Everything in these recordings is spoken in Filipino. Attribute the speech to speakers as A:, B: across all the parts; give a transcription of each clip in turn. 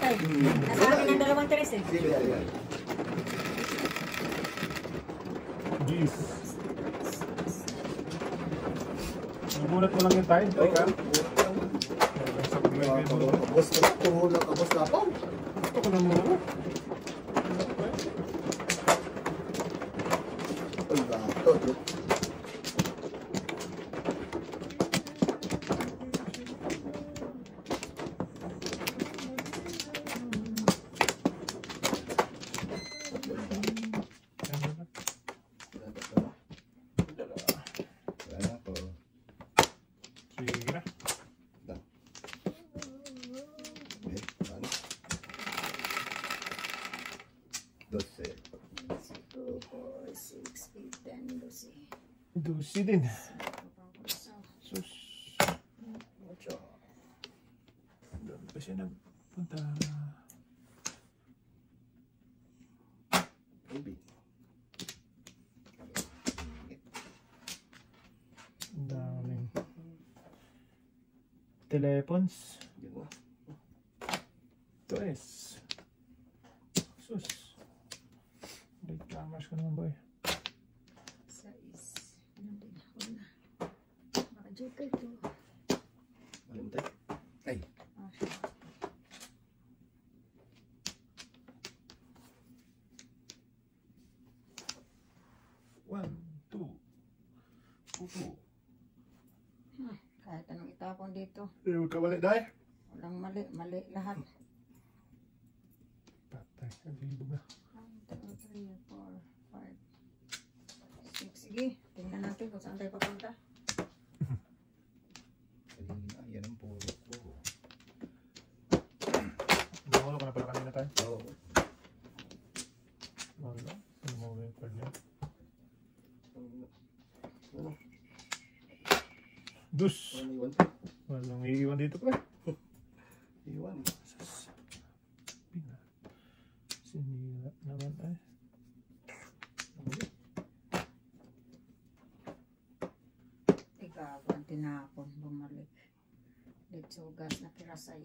A: tay. Nasa akin ang 2 tres eh.
B: Sige, sige.
C: Jeez. Nabulat mo lang yung tayo. Teka.
B: Kabos na puro lang kabos na pa.
C: Gusto ko na muna.
B: Ay, bato.
C: Dusi din. Sus. Doon pa siya nagpunta. Ang daming telephones. Ito is. Sus. Late commerce ka naman boy.
A: Joker to.
B: Ay.
C: One, two. Pupo.
A: Kahit anong itapon dito.
C: Huwag ka balik dahil.
A: Walang mali, mali lahat.
C: Patay, nalibog na.
A: 1, 2, 3, 4, 5, 6. Sige, tingnan natin kung saan tayo papunta.
B: Yan ang puro.
C: Nakulo ka na pala kanina tayo?
B: Oo.
C: Wala. Ano mo yung card niya? Dus! Walang iiwan dito pa.
B: Iwan.
C: Sinira naman ay.
A: Ikaw, ang tinapon, bumalik. Dito gas na kirasay.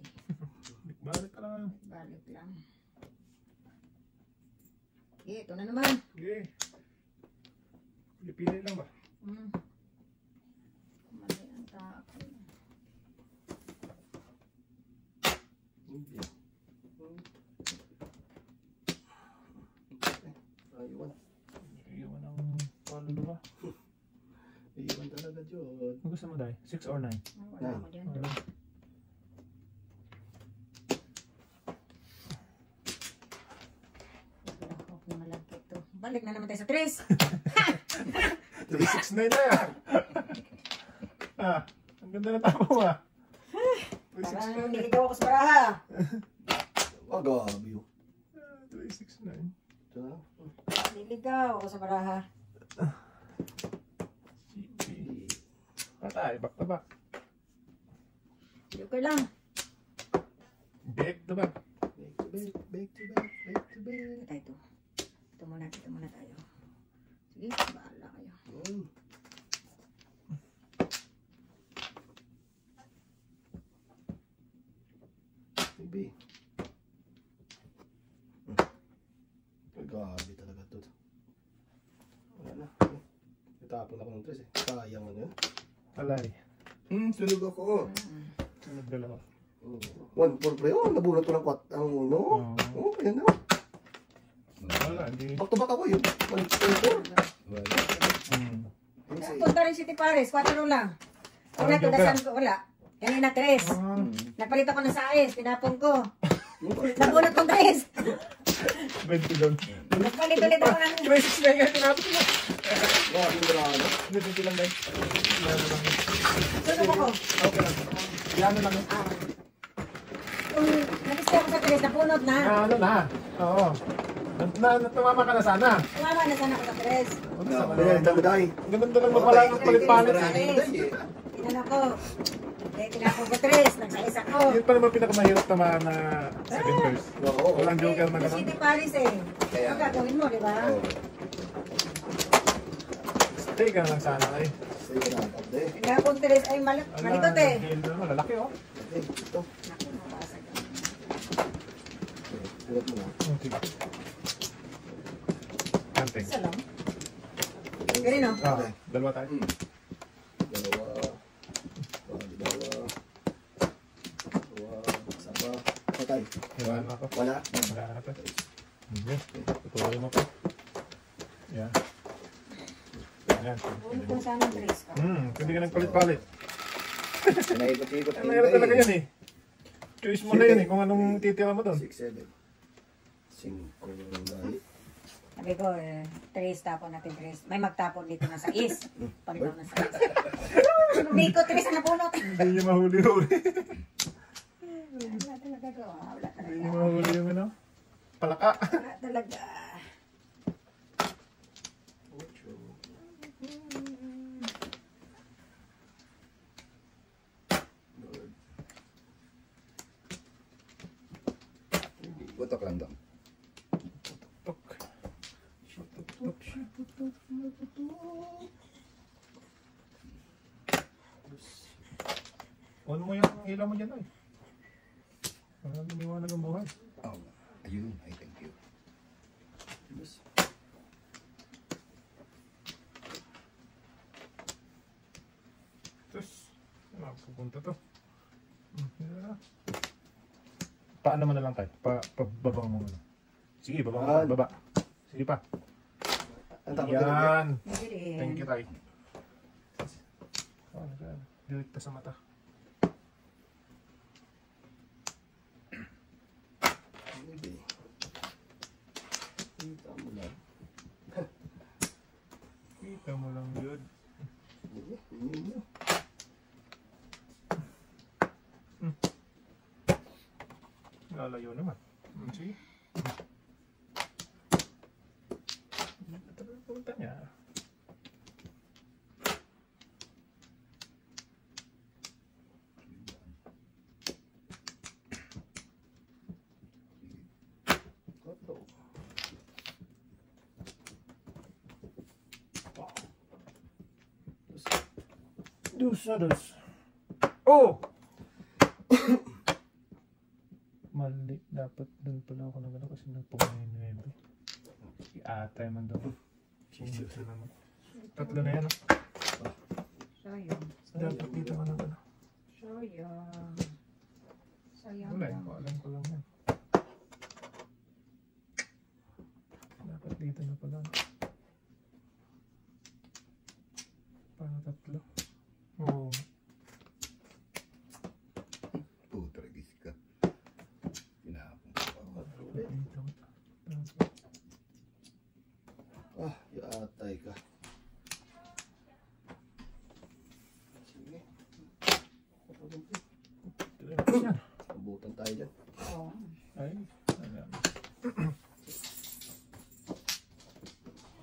C: Balik ka lang.
A: Balik lang. Okay, ito na naman.
C: Okay. Pili lang ba?
A: Mali ang tapon.
B: Iwan.
C: Iiwan ang paluluwa.
B: Iwan talaga yun.
C: Ang gusto mo dahil? 6 or 9?
A: Wala ako dyan. Okay, malagkit to. Balik na naman tayo sa 3.
C: 369 na yan. Ang ganda na tapo mo ah.
A: Parang niligaw ako sa baraha.
B: Gabi yun.
C: 369.
B: Ito na.
A: Niligaw ako sa baraha.
C: Patay, back to back.
A: Joker lang.
C: Back to back.
B: Back to back.
A: Ito, ito. Ito muna tayo. Sige, bahala kayo.
B: Baby. Gabi talaga ito. Wala na. Itapon ako ng 3 eh. Sayang ano yun.
C: Alay.
B: Sunog ako.
C: Sunog dalawa.
B: 1-4 pre. Oh, nabunot ko ng 4 ang uno. Oh, yan na.
C: Wala, hindi.
B: Back to back ako yun. 1-4.
A: Punta rin City Paris, 4 lang. Una, tudasan ko, wala. Kanina 3. Napalit ako ng sais, pinapon ko. Nabunot kong 3.
C: 20 doon.
A: Nagpalit ulit ako ng...
C: 369 nga, tinapos na.
B: Hindi lang ano.
C: 20 lang dahil.
A: Sunog ako.
C: Okay lang. Yan na lang.
A: Kung nag-stay ako sa 3, napunot na.
C: Ano na? Oo. Tumama ka na sana.
A: Tumama na sana ako sa 3.
B: Dami.
C: Ganun lang mapala ng palit-palit.
A: Tinan ako. Eh, tinapon ko 3. Nagsais ako.
C: Yun pa naman pinakamahirap tamaan na second verse. Walang joker na gano'n.
A: City Paris eh. Ano gagawin mo, di ba?
C: Stay ka lang sana eh.
A: Tinapon 3 ay malikot eh.
C: Malalaki oh.
A: Naku, mabasag.
B: Sulat mo na.
C: Oh, sige. Hunting.
A: Isa lang. Ganun no?
C: Ah, dalawa tayo.
B: Dalawa. Dalawa. Isa pa. Patay.
C: Iwan ako.
B: Wala.
C: Wala na pa. Hindi. Tutuloy mo pa. Yan. Yan.
A: Ulit ko sana ng trace ka.
C: Hindi ka nagpalit-palit.
B: Naikot-ikot.
C: Mayroon talaga yan eh. Choice mo na yun eh kung anong titira mo doon.
B: 6, 7. 5.
A: Sabi ko, trace tapon natin trace. May magtapon dito na sa is. Pagdaw na sa is. Umikot, trace ang napunot.
C: Hindi niya mahuli-huli.
A: Wala talaga ko. Wala
C: Hindi niya
A: talaga.
C: mahuli yung ano. Palaka.
A: Wala talaga.
D: Butok lang daw.
C: Tok. Ano mo yung ilaw mo dyan ay? Parang lumiwanag ang buhay.
D: Oh, ayun. Ay, thank you.
C: Tapos, ano, pupunta to. Yeah. Paano mo na lang tayo? Pababang mo muna. Sige, babang mo. Baba. Sige pa.
B: Ang tapos
C: Yan.
A: Hindi rin.
C: Thank you, Tay. Oh, direkta sa mata.
B: Kita mo lang.
C: Kita mo lang yun. Lalayo naman. Sige. Ito na punta niya. Dos. Oh! Mali. Dapat doon pala ako nagano kasi nagpumayin na yun. I-atay man doon. Jesus na naman. Tatlo na yan.
A: Sayang.
C: Dapat dito ka nagano.
A: Sayang. Sayang.
C: Wala yun. Alam ko lang yan. Dapat dito na pala. Paano tatlo? Oo.
D: Putragis ka. Pinahapon ko.
C: Dito.
B: Ah, yaatay ka. Sige.
C: Yan.
B: Abutan tayo dyan.
A: Oo.
C: Ay. Ayan.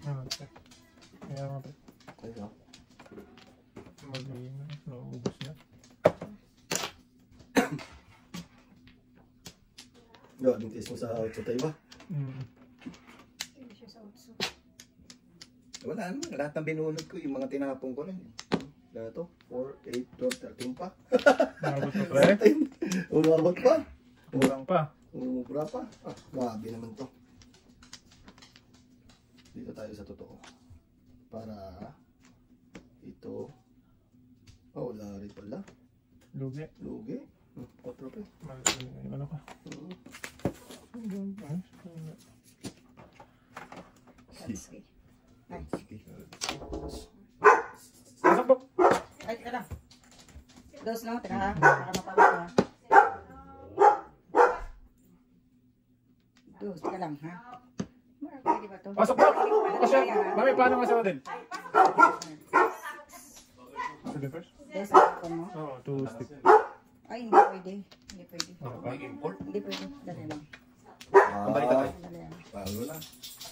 C: Okay. Kaya nga ba?
B: Ayun.
C: Mag-iina. Naubos niya.
B: Gawin test mo sa outside ba?
A: Hindi siya sa utso.
D: Wala naman. Lahat ng binunod ko, yung mga tinapon ko rin.
B: Kaya to, 4, 8, 12, 13 pa.
C: Naubos mo pre?
B: Umabot pa.
C: Kurang pa.
B: Umubra pa. Ah, grabe naman to. Dito tayo sa totoo. Para ito. Oh, wala rin pala.
C: Lugi.
B: Lugi. 4 pa.
C: Ano ka?
A: That's good. Ay.
C: Pasok po.
A: Ay, teka lang. Dos lang, teka ha. Para mapawag ka. Dos, teka lang ha. Pwede ba to?
C: Pasok po. Pasok. Mami, paano nga sa hotel? Sige first.
A: Dos, ako mo.
C: Oo, 2 stick.
A: Ay, hindi pwede. Hindi pwede. Hindi pwede. Dali lang.
D: Pambalik tayo.
A: Dali lang.
D: Paano na?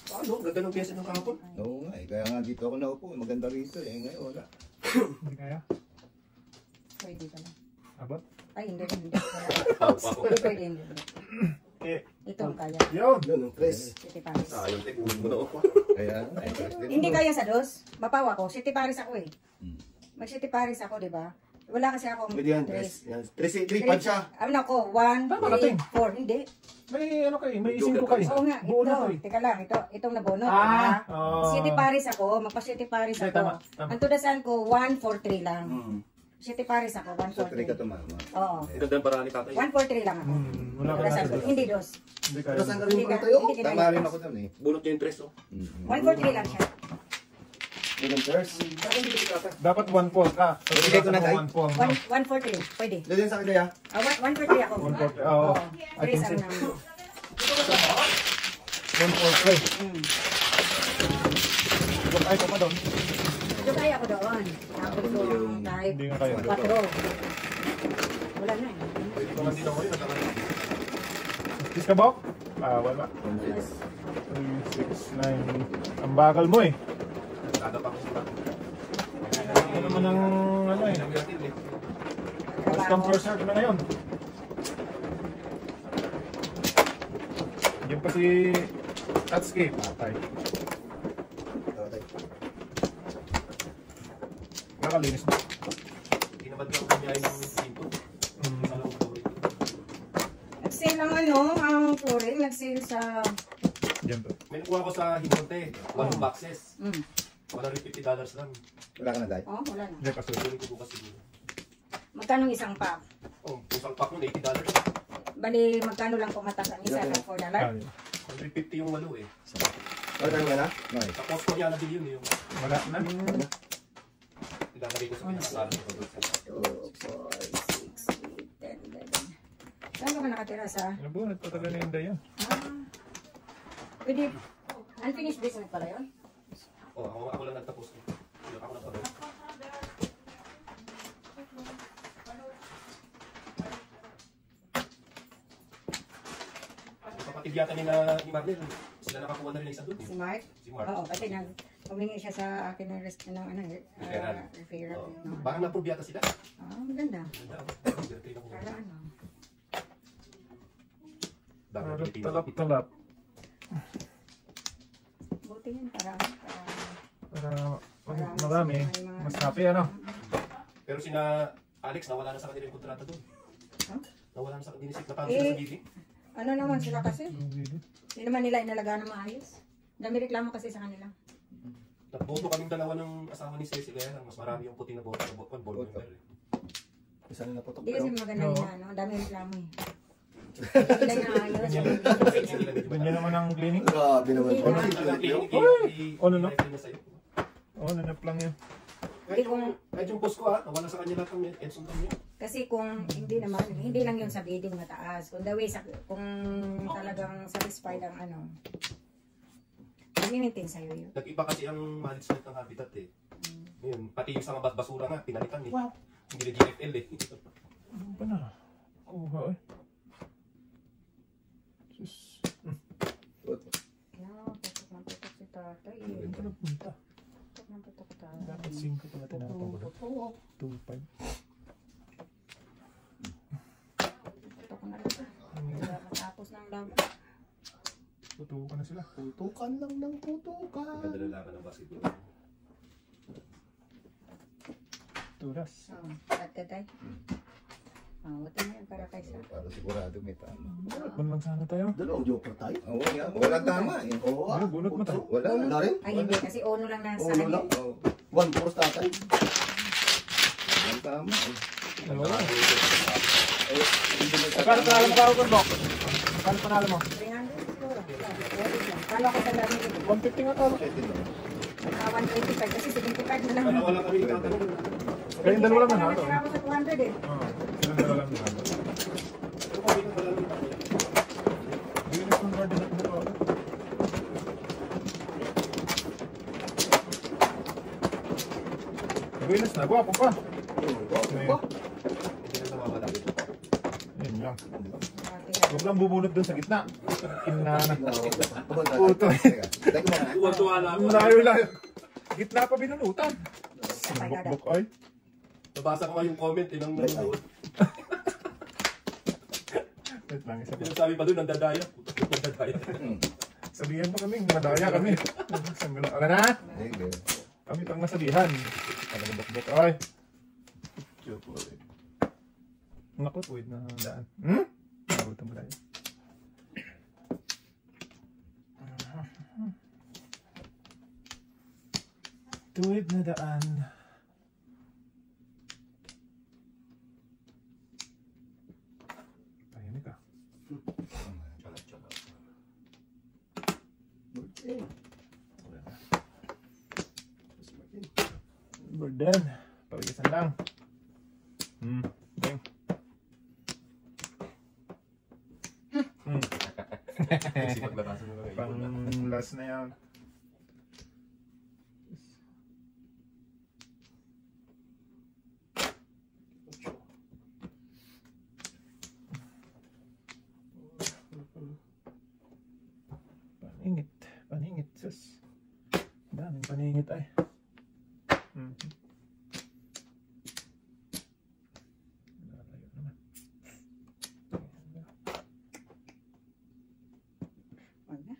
B: Ano? Ganda ng pyesa ng kahapon.
D: Oo nga eh. Kaya nga dito ako naupo. Maganda rito eh. Ngayon wala.
C: Hindi kaya?
A: Pwede ka lang.
C: Abot?
A: Ay, hindi. Hindi pwede, hindi.
C: Eh.
A: Ito ang kaya.
C: Yun.
B: Yun, ang tres.
A: City Paris.
D: Kaya nga eh.
A: Hindi kaya sa dos. Mapawa ko. City Paris ako eh.
D: Hmm.
A: Mag City Paris ako, di ba? Wala kasi ako.
B: Pwede yan, 3 siya.
A: Ano ko, 1,
C: Tama
A: 3,
C: natin.
A: 4. Hindi.
C: May ano kayo, may 5 kayo.
A: Oo nga,
C: Buo na to
A: ito.
C: eh.
A: Teka lang, itong nabunot.
C: Ah,
A: diba?
C: oh.
A: City Paris ako, magpa-City Paris
C: Hindi,
A: ako.
C: tama, tama.
A: Ang tudasan ko, 1, 4, 3 lang. City Paris ako, 1,
D: So,
A: 4,
D: 3 ka
A: 3.
D: tumama.
A: Oo.
E: Ganda ng paraan ni tatay.
A: 1, 4, 3 lang ako.
C: Wala ka
A: Tudasan
C: na
A: ko,
C: sa
A: hindi dos.
C: Hindi kaya.
B: Tapos ang
A: Hindi
B: gawin
A: ka,
B: ko tayo.
A: hindi kita
D: Tama rin ako dun eh.
E: Bunot niya yung tres, oh.
A: 1, 4, 3 lang siya.
B: Ganun, first.
E: Bakit hindi kita tatay?
C: Dapat 1-4 ka.
D: Bigay ko na, Day.
C: 1-4.
A: 1, 4, 3. Pwede.
B: Dali sa kanya.
A: 1, 4, 3 ako.
C: 1-4. Oo. I
A: Tres
C: can
A: ang
C: see.
A: namin.
C: 1-4. Ay, ka pa doon.
A: Ito kaya ako doon. Tapos yung kahit
C: Hindi nga kayo.
A: 4. Wala na eh.
E: Naman din ako yun, nagkakaroon.
C: Tis ka ba? Wala. 3, 6, 9. Ang bakal mo eh.
E: Nagkakapak ko sila.
C: Ano naman ang ano eh.
E: Nagkakaroon eh.
C: First come first serve na ngayon. Yung pa si Tatsuki. Patay. Nakalinis na.
E: Tinamad ka ang kumain ng pinto. Sa loob ko rin.
A: Nag-sale ang ano, ang flooring, nag-sale sa...
C: Diyan to.
E: May nakuha ko sa Himonte. 1 boxes. $150 lang.
D: Wala ka na, Day?
A: Oh, wala na.
C: Diyan kasi.
E: Tuloy ko bukas siguro.
A: Magkano isang pack?
E: Oh, isang pack nun, $80.
A: Bali, magkano lang pumatas ang isa ng $4?
C: Ay,
E: 150 yung walo eh.
B: Wala tayo na.
D: Okay.
E: Sa Costco niya na yun eh. Yung
C: wala na.
E: ilalagay ko sa pinakasalan ko.
A: 2, 4, 6, 8, 10, 11. Saan ka ba nakatira sa...
C: Ano ba? Nagpatagal na yung dayan.
A: Pwede, unfinished business pala yun?
E: Oh, ako lang nagtapos. Ako nagtapos. Kapatid yata ni Marlene, sila nakakuha na rin isa doon.
A: Si Mark?
E: Si Mark.
A: Oo, kasi humingi siya sa akin ng
E: Referral.
A: referral.
E: Oh,
A: No?
E: parang na-prove yata sila.
A: Maganda.
E: Ganda. Ganda ako.
A: Para ano?
E: Dami ng Pilipino.
C: Talap-talap.
A: Buti yun, para
C: Para marami. Mas happy ano?
E: Pero sina Alex, nawala na sa kanila yung kontrata doon.
A: Huh?
E: Nawala na sa kanila. Natalo sila sa gigi.
A: ano naman sila kasi? Hindi naman nila inalaga na maayos. Dami reklamo kasi sa kanila.
E: Nagboto kaming dalawa ng asawa ni Ceci kaya mas marami yung puting na boto ng board member.
B: Isa na naputok.
A: Hindi kasi maganda yun, ano? Dami reklamo eh. Hindi nila inaayos.
C: Ganyan naman ang cleaning.
B: Grabe naman.
C: Ano no? Oh, nanap lang yan.
E: Kahit yung post ko nawala sa kanya lahat ng Edson kanya.
A: Kasi kung hindi naman, hindi lang yun sa bidding mataas. Kung the way, kung talagang satisfied ang ano, i-maintain sa'yo yun.
E: Nag-iba kasi ang management ng habitat eh. Yun, pati yung sa mga basura nga, pinalitan eh.
C: Wow.
E: Hindi na GFL eh.
C: Ano ba na? Kuha eh. Sus.
A: Putok ng putok si tatay eh.
C: Ito na punta.
A: Putok ng putok tayo.
C: Dapat 5 pala tinatawag. 2-5.
A: Putok na rin. Wala matapos ng lab.
C: Tutukan na sila.
B: Putukan lang ng putukan.
E: Ganda na laban ng basketball.
C: Turas.
A: Oo, tatay. Buti na yun para kaysa.
D: Para sigurado may tama.
C: Bunot lang sana tayo.
B: Dalawang joker tayo.
D: Oo, yeah. Walang tama eh.
B: Oo
C: Ano, bunot mo tayo?
D: Wala.
B: Wala rin.
A: Ay hindi, kasi uno lang na sa
B: Uno
A: kanya.
B: lang. 1-4 tatay.
D: Walang tama eh.
C: Dalawa.
B: Eh, hindi na
C: Kano panalo mo ka, Bok? Kano panalo mo?
A: 300 siguro. Kala ko sa dami dito.
C: 150 nga talo.
A: 125 kasi 75 na lang.
E: Wala kami nagtatanong.
C: Kayong dalawa lang nanalo.
A: Natira ako sa 200 eh.
C: Oo. Silang dalawa lang nanalo.
E: Pero kami na pala nung tatay.
C: Bilis ng garden at dalawa. Bilis na, guwapo pa.
E: Hindi na nawawala.
C: Yun lang. Huwag lang bubunot dun sa gitna. Inana. Puto.
E: Tuwa-tuwa na ako.
C: Layo-layo. Gitna pa binunutan. Bukbuk ay.
E: Nabasa ko nga yung comment ng nanonood.
C: Wait lang, isa pa.
E: Yung sabi pa doon, nandadaya. Nandadaya.
C: Sabihan pa kami, madaya kami. Sabi na, na? Kami pang nasabihan. Talagang bukbuk ay. Naku, tuwid na daan. Hmm? Nagutom tayo. Tuwid na daan. Tahimik ka. Burden. Pawisan lang. Okay.
E: Kasi paglarasan mo lang
C: Pang last na yan. Paningit. Paningit. Sus. Daming paningit ay. Lalayo naman.
A: Wag na.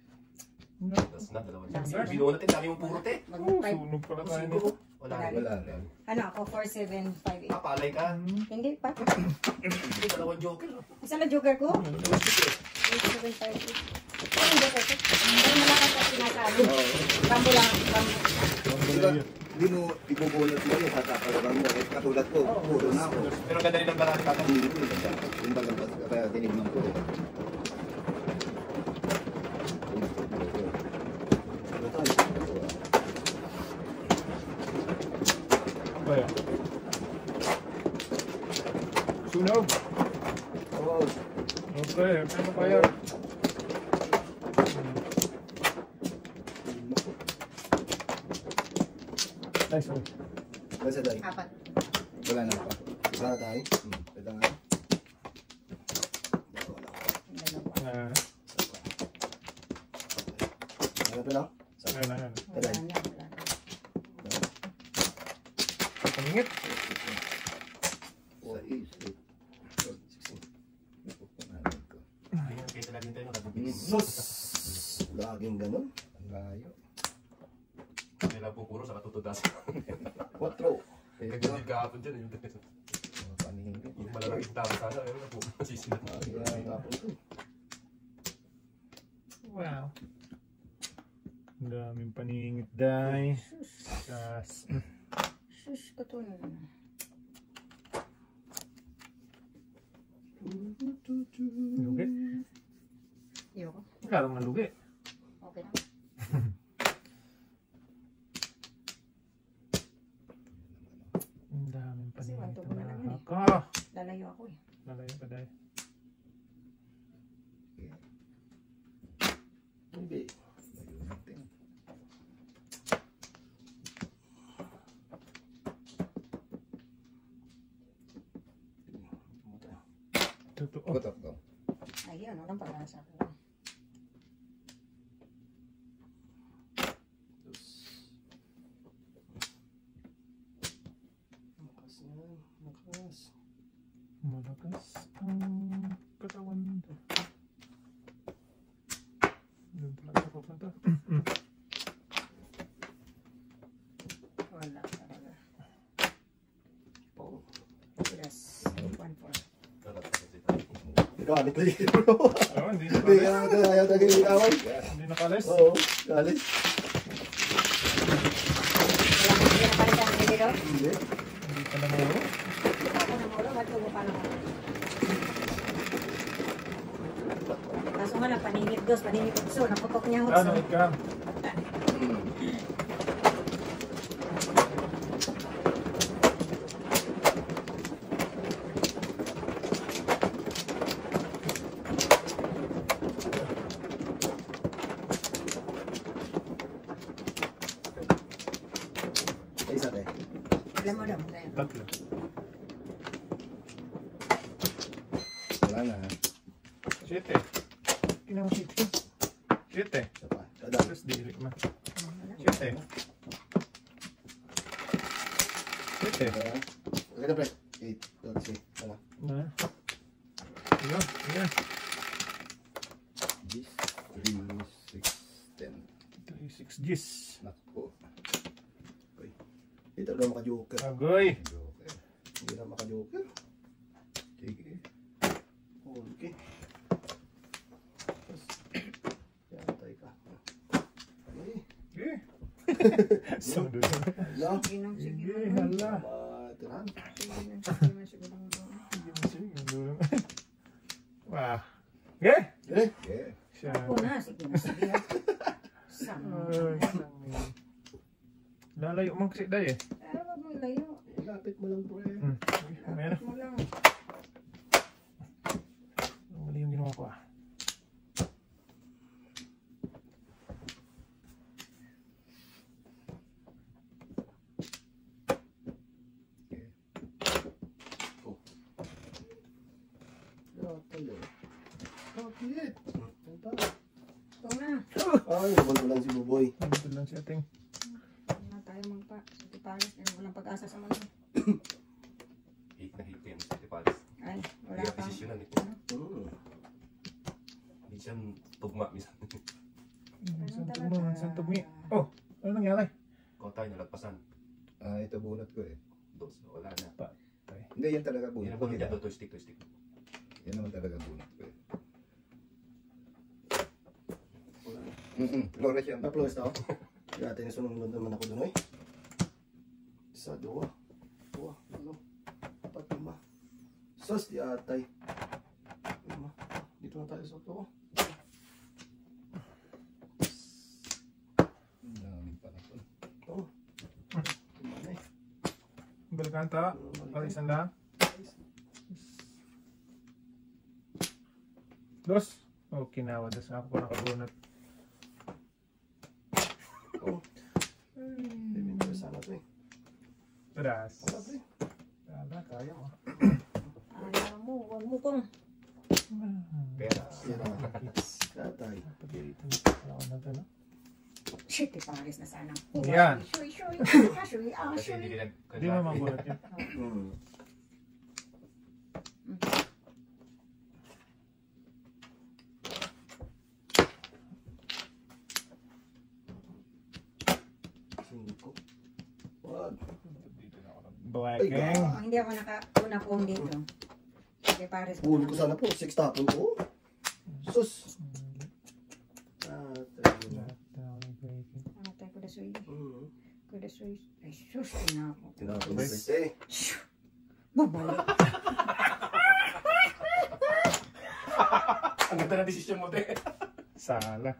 E: Tapos na, dalawa dyan. Binuha natin, dami mong puro te.
A: Mag-five.
C: Sunog pala tayo
E: Siguro.
C: nito.
E: Wala
A: Wala
E: rin.
D: Wala rin.
A: Ano ako? 4758.
E: Palay ka.
A: Hindi pa.
E: Hindi, dalawang joker.
A: Isa na joker ko? 4758. Ano yung joker ko? Pero malakas ang sinasabi. Rambo lang. Rambo.
D: Diba, hindi mo ibubunot mo yung tatapalaban mo. Eh, katulad ko, puro na ako.
E: Pero ganda rin ang barang ka.
D: Hindi ko yung yung balampas kaya tinignan ko. Ano tayo?
C: Kaya. Sunog.
D: Oo.
C: Okay, ano kaya? Nice one.
D: Basta tayo.
A: Apat.
D: Wala na pa. Isa na tayo. Ito nga.
A: Dalawa.
D: Ano ito lang?
C: Ayun na yan.
A: Wala na. Wala na.
C: Paningit.
D: 4, 8, 16.
E: Ayun, kaya talagang tayo nakabibigis.
D: Sus! Laging ganun. Ang layo.
E: Kailan po puro sa katutudas.
D: 4.
E: Kagandil kahapon dyan. Yung
D: Paningin.
E: yung malalaking tama sana. Ayun na po. Masisinat.
D: Kaya nga po ito.
C: Wow. Ang daming paningit, day. Sus.
A: Sus, katunan.
C: Lugi.
A: Ayoko.
C: Karang nalugi.
A: Okay lang.
C: Ang daming
A: Kasi
C: paningit.
A: wanto mo na lang yun eh.
C: Ka.
A: Lalayo ako eh.
C: Lalayo pa, day.
D: Hindi. Layo natin.
C: Totoo.
D: Kutok daw.
A: Ayun, walang pag-asa ko.
D: Makas yan. Makas.
C: Malakas ang katawan nito. Doon pala sa pupunta.
A: Wala talaga.
D: Oo.
A: Yes. 1-4.
D: Ikaw, alit na yun bro.
C: Oh, hindi
D: Hindi ka
C: nakalis.
D: naman ayaw tayo yung away.
C: Hindi nakalis.
D: Oo. Galit.
A: Hindi na palitan ang dito.
D: Hindi.
C: Hindi pa namuro.
A: Ako na mula, matubo pa lang ako. Kaso nga lang, paningit dos, paningit utso. Naputok niya ang
C: Ano,
A: utso.
C: ikaw?
D: Isa tayo.
A: Alam mo daw.
C: Tatlo.
D: Wala na.
C: 7. Kinang 7. 7.
D: Isa pa. Kada.
C: Tapos dili man. 7. 7.
D: Wala. Kada pre. 8. Don't see. Wala.
C: Na. Ayan. Ayan.
D: 3, 6, 10.
C: 3, 6 Gs.
D: Nakpo. Okay. Ito daw maka-joker.
C: Agoy.
D: Joker.
B: Hindi na maka-joker.
D: Sige.
B: Okay. Tapos, yantay ka. Okay.
C: Sige. Sundo.
B: Hala.
A: Sige nang sige.
C: Sige, hala.
B: Matirahan.
A: Sige nang sige man siguro.
C: Sige, sundo. Wah. Okay.
B: Okay.
D: Yeah.
C: Siya.
A: Ako na, sige na sige. Sama.
C: Ay, lalayo man kasi day eh.
A: Wag mo layo.
B: Ilapit mo lang bro eh.
C: Meron.
A: Mo lang.
C: Mali yung ginawa ko ah.
B: Yantay oh. Bakit? Ito.
A: Ito na.
B: Ay, naman lang si Buboy.
C: Dito lang si ating.
A: Hindi na tayo magpa. Sa Paris, walang pag-asa sa mundo.
E: Hate na hate ko yan, City Palace.
A: Ay, wala
E: Hindi
A: pang.
E: desisyonan eh. Hindi siya tugma minsan.
C: Isang tugmi. Oh, ano nangyari?
E: Kung tayo nalagpasan,
D: Ah, ito bunot ko eh.
E: dos, wala na.
D: Hindi, yan talaga bunot
E: Yan
D: ko.
E: ang bunod dyan, to stick.
D: Yan naman talaga bunot ko eh. Flores yan.
B: Tapos ito. Dati na sunod naman ako dun eh. Isa, dua. Dua, ano. Apat, lima. Sos, di atay. Lima. Dito na tayo sa ito.
D: Ang daming pala po.
B: Ito. Lima na eh.
C: Balikan ta. Palisan lang. Dos. Okay na, wadas na ako pa nakabunot.
B: Oh. May sana ito eh.
C: Tadas.
B: Wala pre.
C: Tala, kaya mo.
A: Ayaw mo, huwag mo kong.
E: Pera.
B: Atay.
C: Pag-iitin ako na ito, no?
A: Shit, Paris na sana.
C: Yan.
A: Shuy, shuy. Shuy,
E: Kasi hindi
A: shuy.
E: nila
C: Hindi mo mabunot yun.
B: Cinco. Wag.
C: Blacking.
A: Hindi ako nakauna pong dito. Shit, Paris.
B: Huli ko sana po. Six tapon ko. Sus. Atay.
A: Matay ko na suy. Ko na suy. Ay, sus, na ako.
B: Tinapon ko eh.
A: Bubalik.
E: Ang ganda na desisyon mo, te.
C: Sala.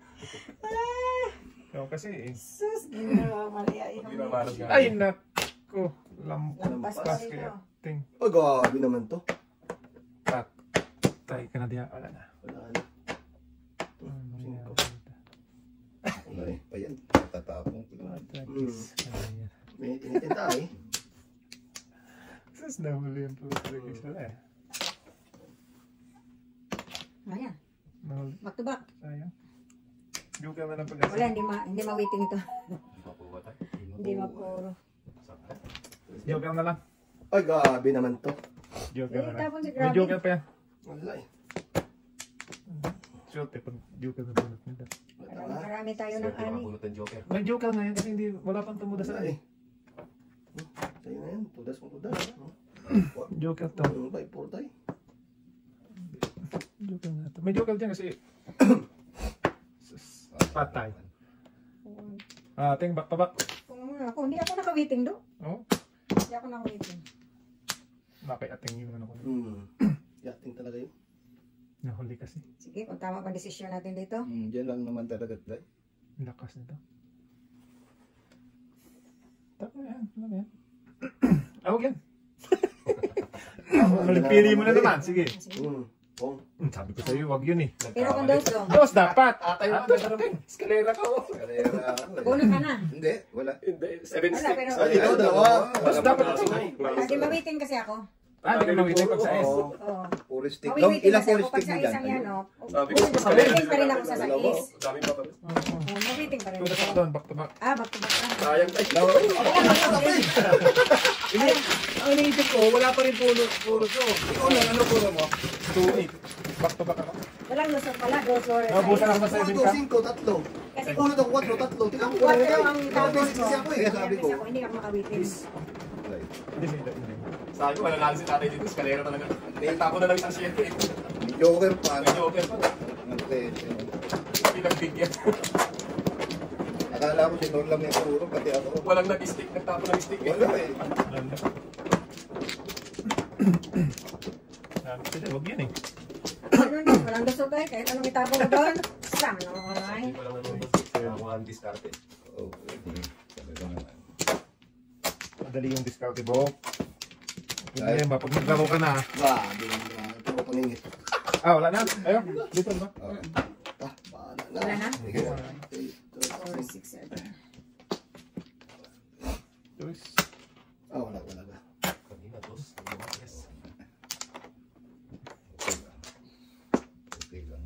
C: Ikaw kasi eh.
A: Sus, ginawa mali. Ay,
E: Hindi na malas nga.
C: Ay, naku.
A: Lampas
C: Lampas
A: pa
C: kaya.
A: dito.
C: Ting.
B: Oh, gabi naman to.
C: Tay ka na diya. Wala na.
B: Wala na.
C: Cinco.
B: Wala eh.
D: Pa yan. Tatapong ko lang.
B: May tinitinta eh.
C: Sus, nahuli yung pag-trigis wala eh.
A: Ayan,
C: Nahuli.
A: back to back.
C: Sayang. Juga na lang pag-asa.
A: Wala, hindi ma-waiting ito.
E: Hindi pa po ba tayo?
A: Hindi mapuro.
E: Saan?
C: Joker na lang.
B: Ay, gabi naman to.
C: Joker na lang.
A: Tapon si
C: May
A: Grabe.
C: joker pa yan.
B: Wala eh.
C: Swerte pag joker na bunot nito.
B: Wala na.
A: Marami tayo ng
E: Swerte
A: ani.
E: makabunot ng Joker.
C: May joker na yan kasi hindi, wala pang tumuda sa
B: Wala
C: ani.
B: eh. Tayo na yan. Tudas mo tudas.
C: Joker to.
B: Ano ba? Ipurtay.
C: Joker na to. May joker dyan kasi. Sus, patay. Ting, back pa back.
A: Kung ako, hindi ako naka-waiting do.
C: Oh,
A: Hindi ako naka-waiting.
C: bakit ating yung ano ko.
B: Yating talaga yun.
C: Nahuli kasi.
A: Sige, kung tama pa desisyon natin dito.
D: Diyan lang naman talaga tayo.
C: Lakas nito. Tama yan. Alam yan. Awag yan. Malipili mo na naman. Sige.
A: Sige.
B: Kung.
C: Sabi ko sa'yo, wag yun eh.
A: Pero kung dos do,
C: Dos dapat.
E: Atay mo na naman. Eskalera ka oh.
D: Karera ako eh.
A: bunot ka na.
D: Hindi, wala.
E: Hindi, 7
A: Wala,
E: sticks.
A: pero...
B: Ay, ikaw dalawa.
C: Dos dapat.
A: Hindi ma-waiting kasi ako.
C: Hindi ka mawitin pag sa S.
B: Oo.
A: Oo.
D: Puro stick.
A: Ma-waiting
D: Ilang
A: kasi
D: puro
A: ako pag
D: stick
A: sa
D: mo dyan?
A: isang yan, no?
E: Sabi ko,
A: Ma-waiting pa rin ako sa sais.
E: Dami pa pa.
A: Ma-waiting pa rin
C: Tudas
A: ako.
C: ako doon, back to back.
A: Back to back ka.
E: Sayang tayo.
C: Ang iniisip ko, wala pa rin pulot ko. Ikaw lang, ano pulot mo? 2-8. Back to back ako.
A: Walang lusot pala, dos or
C: Nabutan ako sa 7 ka.
B: 5, tatlo.
A: Kasi
B: Uno daw, 4, tatlo. Tingnan mo.
A: Quatro ang
B: Tapos
A: tapos
B: kasi ako eh.
D: Sabi ko.
A: Hindi ako makawitin.
C: Hindi, hindi.
E: Sabi ko, mananalo si tatay dito. Eskalera talaga. Nagtapo na lang isang siyete.
D: May joker pa.
E: May joker pa. Pinagbigyan.
D: Akala ko si Nor lang yung puro, pati ako.
E: Walang nag-stick. Nagtapo ng stick.
D: Wala eh.
C: Sige, wag yan eh.
A: Ano na, walang gusto tayo. Kahit anong itapo mo doon. Sam, no, ay.
E: Hindi pa lang naman one discarded.
D: Okay. Sabi ko naman.
C: Madali yung discount, Bo. Hindi yan ba? Pag naglaro ka na.
B: Grabe lang. Ito ko paningit.
C: Wala na. Ayun, dito ba?
B: Bahala na.
A: Wala na?
D: Sige.
A: 4, 6, 7.
B: Wala talaga.
E: Kanina, dos. Yes.
D: Okay lang.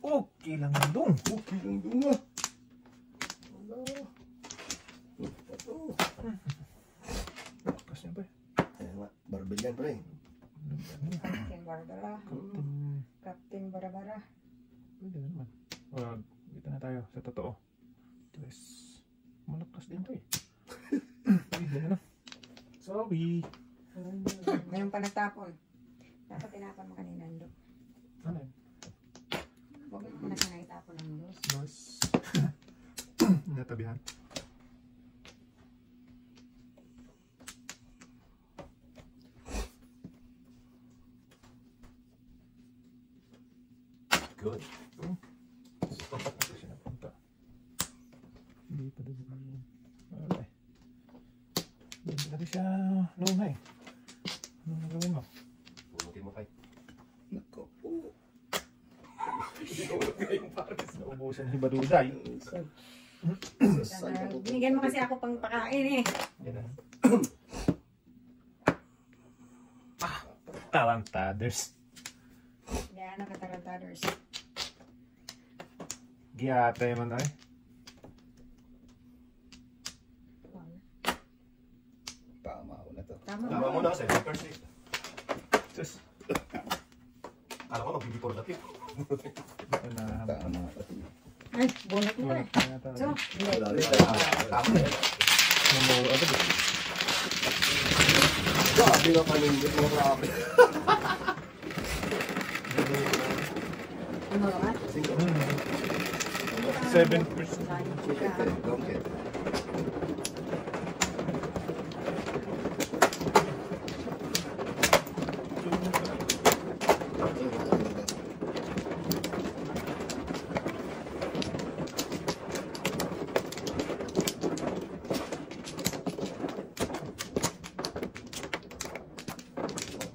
C: Okay lang yan dong.
B: Okay lang doon ah. Wala. Ito.
C: Kasi ba?
B: Ayan nga, barbell yan pre.
A: Captain Barbara. Captain Barbara.
C: Pwede na naman. Dito na tayo sa totoo. Tres. Malakas din to eh. Pwede na. Sorry.
A: Ngayon pa nagtapon. Dapat tinapon mo kanina, Ando.
C: Ano yun?
A: Huwag mo na sana itapon ng dos.
C: Noise. Natabihan.
E: Good.
C: Kasi napunta. Hindi pa doon. Wala eh. Hindi kasi siya noon na eh. Ano nagawin mo?
E: Punutin mo kay.
D: Nako po.
C: Naubusan si Baduday.
A: Binigyan mo kasi ako pang pakain eh.
E: Yan na.
C: Tarantaders.
A: Yan, nakatarantaders.
C: Giyate man ay.
D: Tama ako na to.
A: Tama
E: Tama
A: mo.
E: mo na kasi. First hit.
C: Sus.
E: Alam ko, magbibipor na tip.
D: Tama ako.
A: Ay, bunot mo eh. So,
B: Wala rin.
E: Tama na yan.
B: Grabe nga paningit mo grabe.
A: ano ka?
C: 7%.
D: Don't get.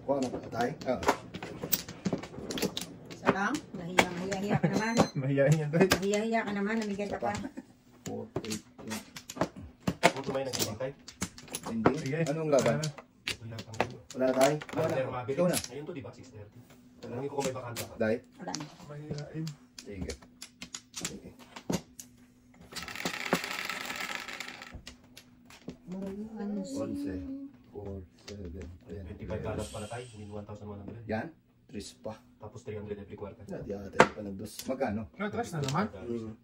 B: Kuha na ba tayo?
A: Isa lang? Nahiya ka naman.
C: Mahihain yan tayo.
A: Nahiya ka naman. Namigay ka pa.
B: 4, 8,
E: Kung tumayo nag-ising tayo.
D: Hindi.
C: Sige.
D: Anong laban?
E: Ito lang ang gulo.
B: Wala na tayo?
E: Pero mabili.
D: Ikaw na.
E: Ngayon to, di ba? 6:30. Tanongin ko kung may bakanta pa.
D: Dahil?
A: Wala na.
C: Mahihain.
D: Sige.
B: Sige.
A: Ano
D: 11, 4, 7, 10,
E: $25 pala tayo. Hindi 1,100.
D: Yan?
B: Tris pa.
E: Tapos 300 every quarter.
B: Hindi ata pa nagdos.
D: Magkano?
C: Natras na naman.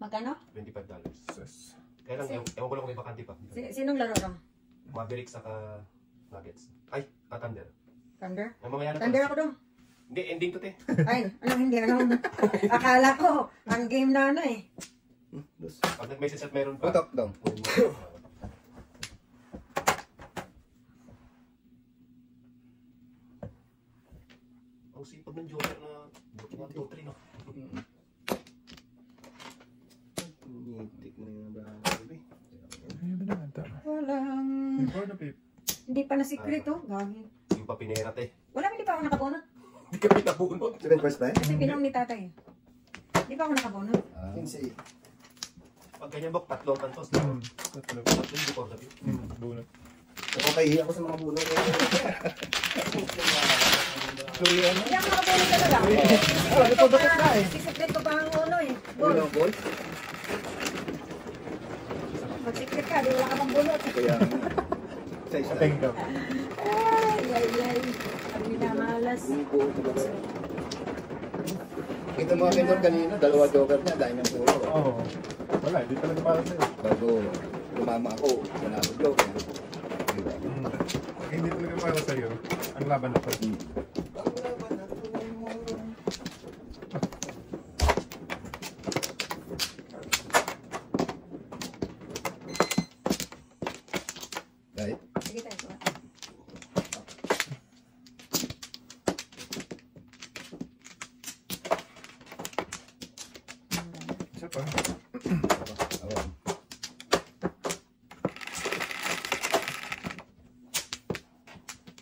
A: Magkano?
E: $25.
C: Sus.
E: Kaya lang, ewan ko lang kung may bakante pa.
A: Sinong laro lang?
E: Maverick saka Nuggets. Ay, Thunder.
A: Thunder?
E: May mamaya na to.
A: Thunder ako doon.
E: Hindi, ending to te.
A: Ay, anong hindi? Anong? Akala ko, ang game na ano eh.
B: Dos.
E: Pag nag-message at meron pa.
D: Put up down.
E: Ang sipag ng Joker na 1, 2, 3 no.
B: Nitik mo na yung baby.
C: Ayun ba naman ito?
A: Walang...
C: Before na pip.
A: Hindi pa na secret oh. Gagi.
E: Yung pa pinera te.
A: Wala, hindi pa ako nakabunot.
E: Hindi ka pinabunot.
B: 7 first time?
A: Kasi pinong ni tatay. Hindi pa ako nakabunot.
B: 15.
E: Pag ganyan bok, 3 ang pantos.
C: Tatlo.
E: 3 before the pip.
C: Bunot.
B: Nakakahiya ako sa mga bunong.
C: Sorry, ano?
A: Hindi ako nakabunot talaga.
C: Ito dapat na eh.
A: Secret ko pa ang uno eh. Bol.
B: Bunong ball?
A: Mag-secret ka, di wala ka pang bunot.
B: Kaya sa isa.
C: Ateng ka.
A: Ay. Ang minamalas.
D: Kita mo akin doon kanina, dalawa joker niya, dahil ng puro.
C: Oo. Wala, hindi talaga para sa'yo.
D: Bago tumama ako, wala ako joker. Diba?
C: Hindi talaga para sa'yo. Ang laban na to.
B: Right?
A: Sige tayo.
C: Isa pa.
B: Oo.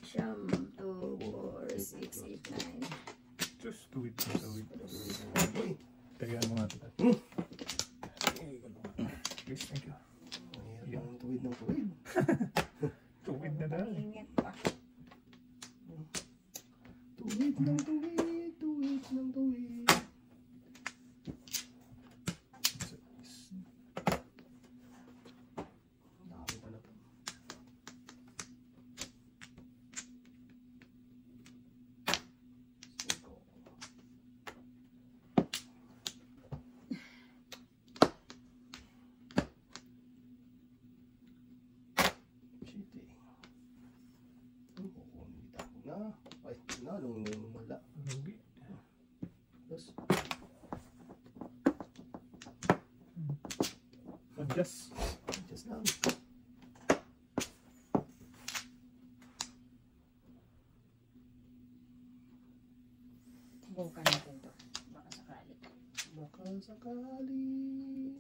A: Siyam, 2, 4, 6, 8, 9.
C: Just tuwid mo, tuwid. Tagayan mo nga ito. Please, thank you.
B: Ang tuwid ng tuwid.
C: Tuwid na dahil.
A: Ingit pa.
B: Tuwid ng tuwid, tuwid ng tuwid. Dami pala to. Cheating. Kumita ko na. Ay, nalong wala.
C: Lugi.
B: Plus,
C: Adjust.
B: just lang.
A: Bukan natin to. Baka sakali.
B: Baka sakali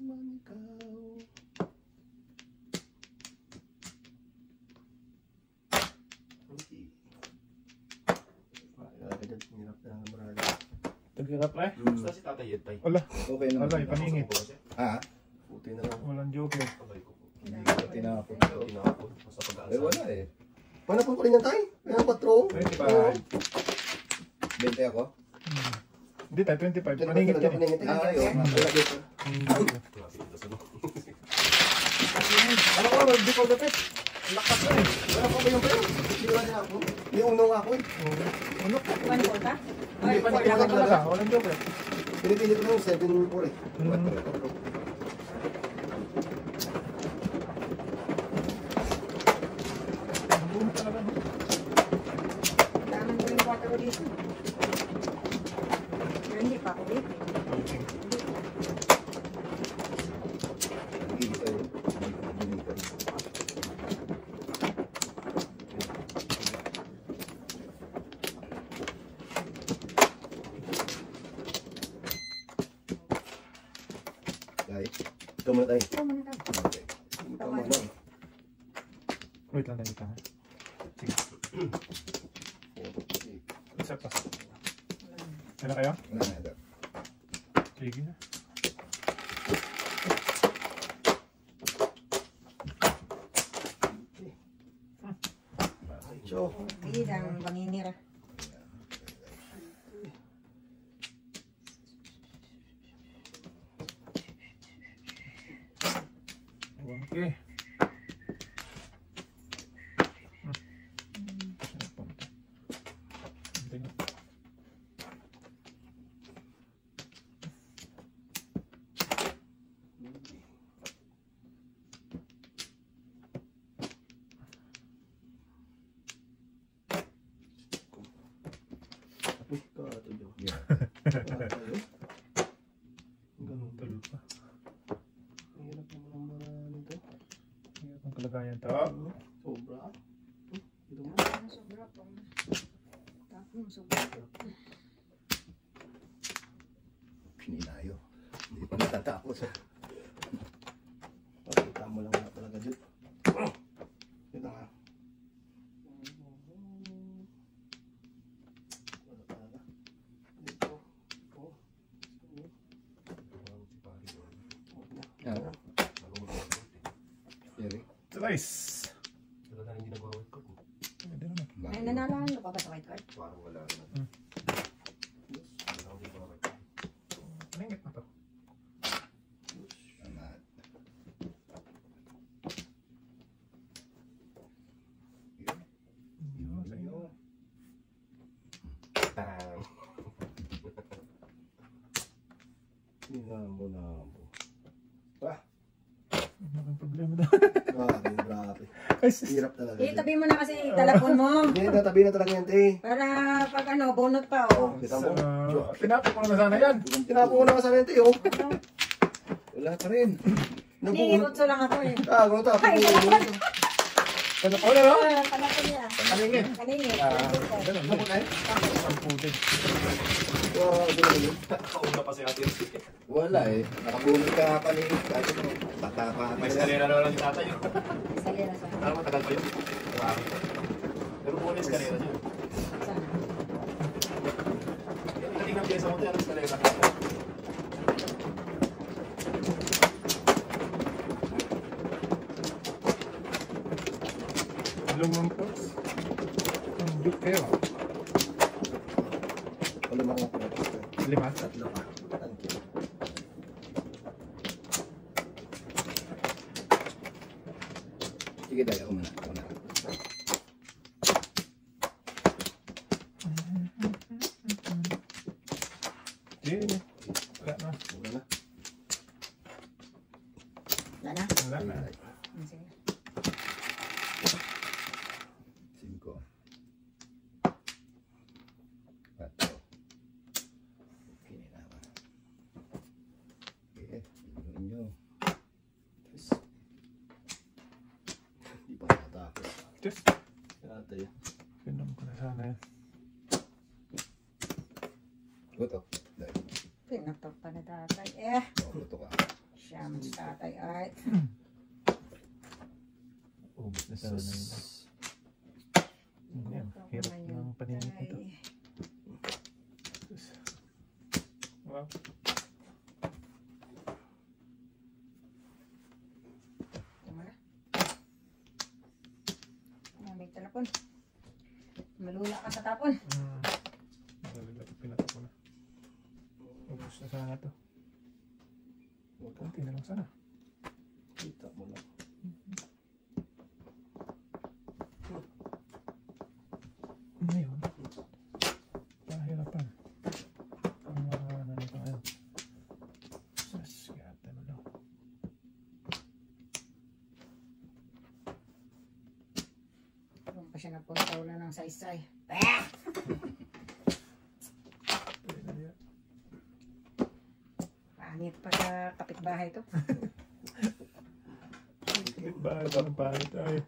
B: man ikaw. Okay. Kaya dyan, hirap na ang marami.
C: Tagkirap na eh.
E: Basta si Tatay Ed, Tay.
C: Wala.
D: Okay naman.
C: Wala, ipaningit.
D: Ha?
B: Puti na lang.
C: Walang joke eh.
E: Abay ko.
D: Hindi ko tinapon.
E: Tinapon. Basta pag-aasa.
D: Eh wala eh.
B: Panapon ko rin yan tayo. Kaya 4.
C: 25.
D: 20 ako?
C: Hindi tayo, 25. Paningit yan eh.
B: Paningit.
D: Ah, yun. Wala dito.
E: Grabe yung dasan, no?
C: Ano ko, hindi ko dapat. Lakas na eh.
B: Wala pa ba yung kayo? Hindi wala ako. May unong ako eh.
C: Ano?
A: 1-4 ka?
B: Hindi,
A: Ay,
B: paningit.
C: Wala talaga, walang joke eh.
B: Pinipili ko ng 7-4 eh.
C: Boom talaga. No?
A: Daman ko rin 4 dito. Pero hindi pa ako dito.
C: Okay.
D: Gili kayo. Gili kayo.
B: Guys, ikaw muna tayo.
A: Ito muna tayo.
B: Okay. Ikaw muna.
C: Wait lang, wait lang. Sige. Isa pa. Kaya kayo?
D: Wala na ito.
C: Sige na.
B: So,
A: Hindi lang panginira.
C: Okay.
B: uy, kato dyan.
D: Yeah.
B: Ganun
C: Tulo pa.
B: Ang hirap naman ang marami to.
C: Hirap ang kalagayan to.
B: Sobra. Dito mo.
A: Sobra po. Tapos sobra po.
D: Pininayo. Hindi pa natatapos.
B: Pakita mo lang na talaga dyan. Ito nga. Wala talaga. Dito. Oh.
D: Ah, Jerry.
C: Slice.
E: Wala na hindi nag-workout.
C: Pwede naman.
A: Ay, nanalahan ko pa ba sa white card?
E: Parang wala na. Wala na hindi workout.
C: Paningit na to.
D: Amat.
C: Yun, sa inyo.
E: Tarang.
B: Hinamo na mo.
C: Ang problema daw.
B: Grabe.
C: Ay, sis.
B: Hirap talaga.
A: Itabi mo na kasi talapon mo.
B: Hindi, tatabi na talaga yan, te.
A: Para pag ano, bunot pa, oh.
B: Kita mo.
C: Pinapok ko na sana yan.
B: Tinapo ko na ka sa yan, te, oh.
D: Wala pa rin.
A: Hindi, ikotso lang ako eh.
B: Gago, tapos.
C: Ano ko na, no?
A: Talapon niya.
C: Kaningin.
A: Kaningin.
C: Ganun. Ano na eh? Ang putin.
E: Nakauna pa si Ate Elsie.
D: Wala eh. Nakabunod ka pa ni kahit tatapa.
E: May eskalera na lang si tatay.
A: Salira sa.
E: Ano, matagal pa yun? Marami. Pero buwan eskalera siya.
A: Sana.
E: Yung naging ang pyesa mo tayo, ang eskalera.
C: Lumampas. Ang duk kayo.
B: Wala mga ako.
C: 5.
B: Tatlo ka. Thank you.
D: Sige tayo, ako muna.
C: Sige. Wala na.
B: Wala na.
A: Wala na.
C: Wala na.
A: Sige.
D: 5. 4. Kininawa. Okay, tignan nyo.
B: Yes. Hindi pa nakatapos.
C: Just,
B: Ate.
C: pinom ko na sana yan.
D: Buto. Dahil.
A: Pinatok pa na tatay. Eh,
D: Buto ka.
A: siyam si tatay. Ay.
C: Ubus na sana na yun. Yan, hirap ng paninit nito. Wow.
A: Tumara. May telepon. Malula ka sa tapon.
C: Talaga ito, pinatok ko na. Ubus na sana ito. Kunti na lang sana.
B: Kita mo lang.
C: Ngayon, pahirapan. Ang mga nito ngayon. Sas, kaya mo lang.
A: Doon pa siya nagpunta wala ng saysay.
C: Pwede na yan.
A: Pangit pa sa kapitbahay to.
C: Bakit ang pangit tayo?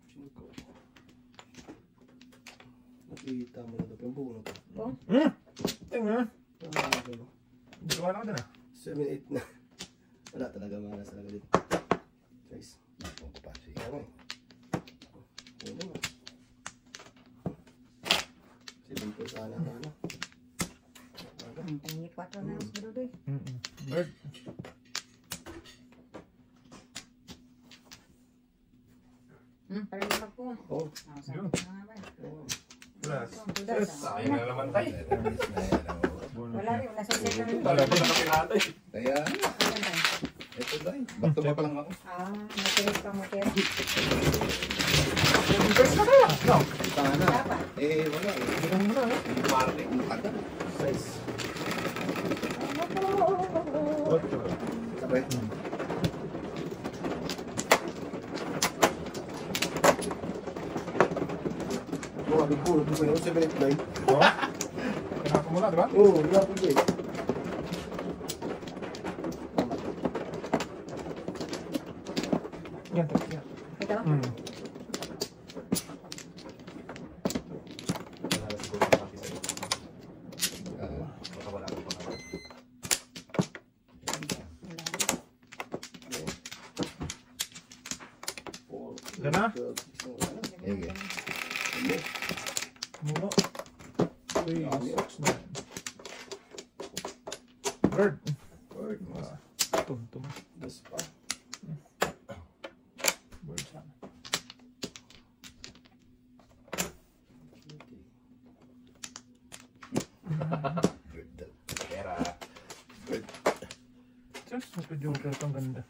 B: Cinco. Nakita mo na ito. Yung bunot.
A: Oh,
C: Tingnan.
B: Ano?
C: Hindi ko alam din ah.
B: 7, 8 na. Wala talaga, malas talaga dito. Guys.
D: Napong kapasi.
B: Ano eh. Ano nga. 7 po sana. Ano?
A: ang tangi 4 na mas brudoy.
C: Bird.
A: Parang limag po.
B: Oo.
A: Sabi
C: Yun.
A: ko na nga ba.
B: Oo.
C: Plus.
E: Sayang na naman tayo.
A: Wala rin, nasa second rin.
E: Talaga na kami natin.
D: Kaya,
A: Ayan tayo.
D: ito dahil. Back to back lang ako.
A: Matiris pa mo tira.
C: First na kaya? No.
D: Sana.
A: Dapat.
D: Eh, wala eh.
C: Tingnan mo na eh.
E: Marting.
D: Matagal.
B: 6.
C: Otto.
B: Sabay. Mga bigpulot mo kayo. 7, 8, 9.
C: Oh? Kailangan ko muna, di ba?
B: Oo, wala po dyan.
C: Yan, tapos yan.
A: Ito?
E: Wala siguro yung pati sa'yo. Baka wala akong pangalan.
C: Yan na?
D: Sige.
C: Muna. 3, 6, 9. Bird. Bird. Tuntum.
B: Das pa.
C: Bird sana.
E: Pera.
C: Just, magka-joker itong ganda.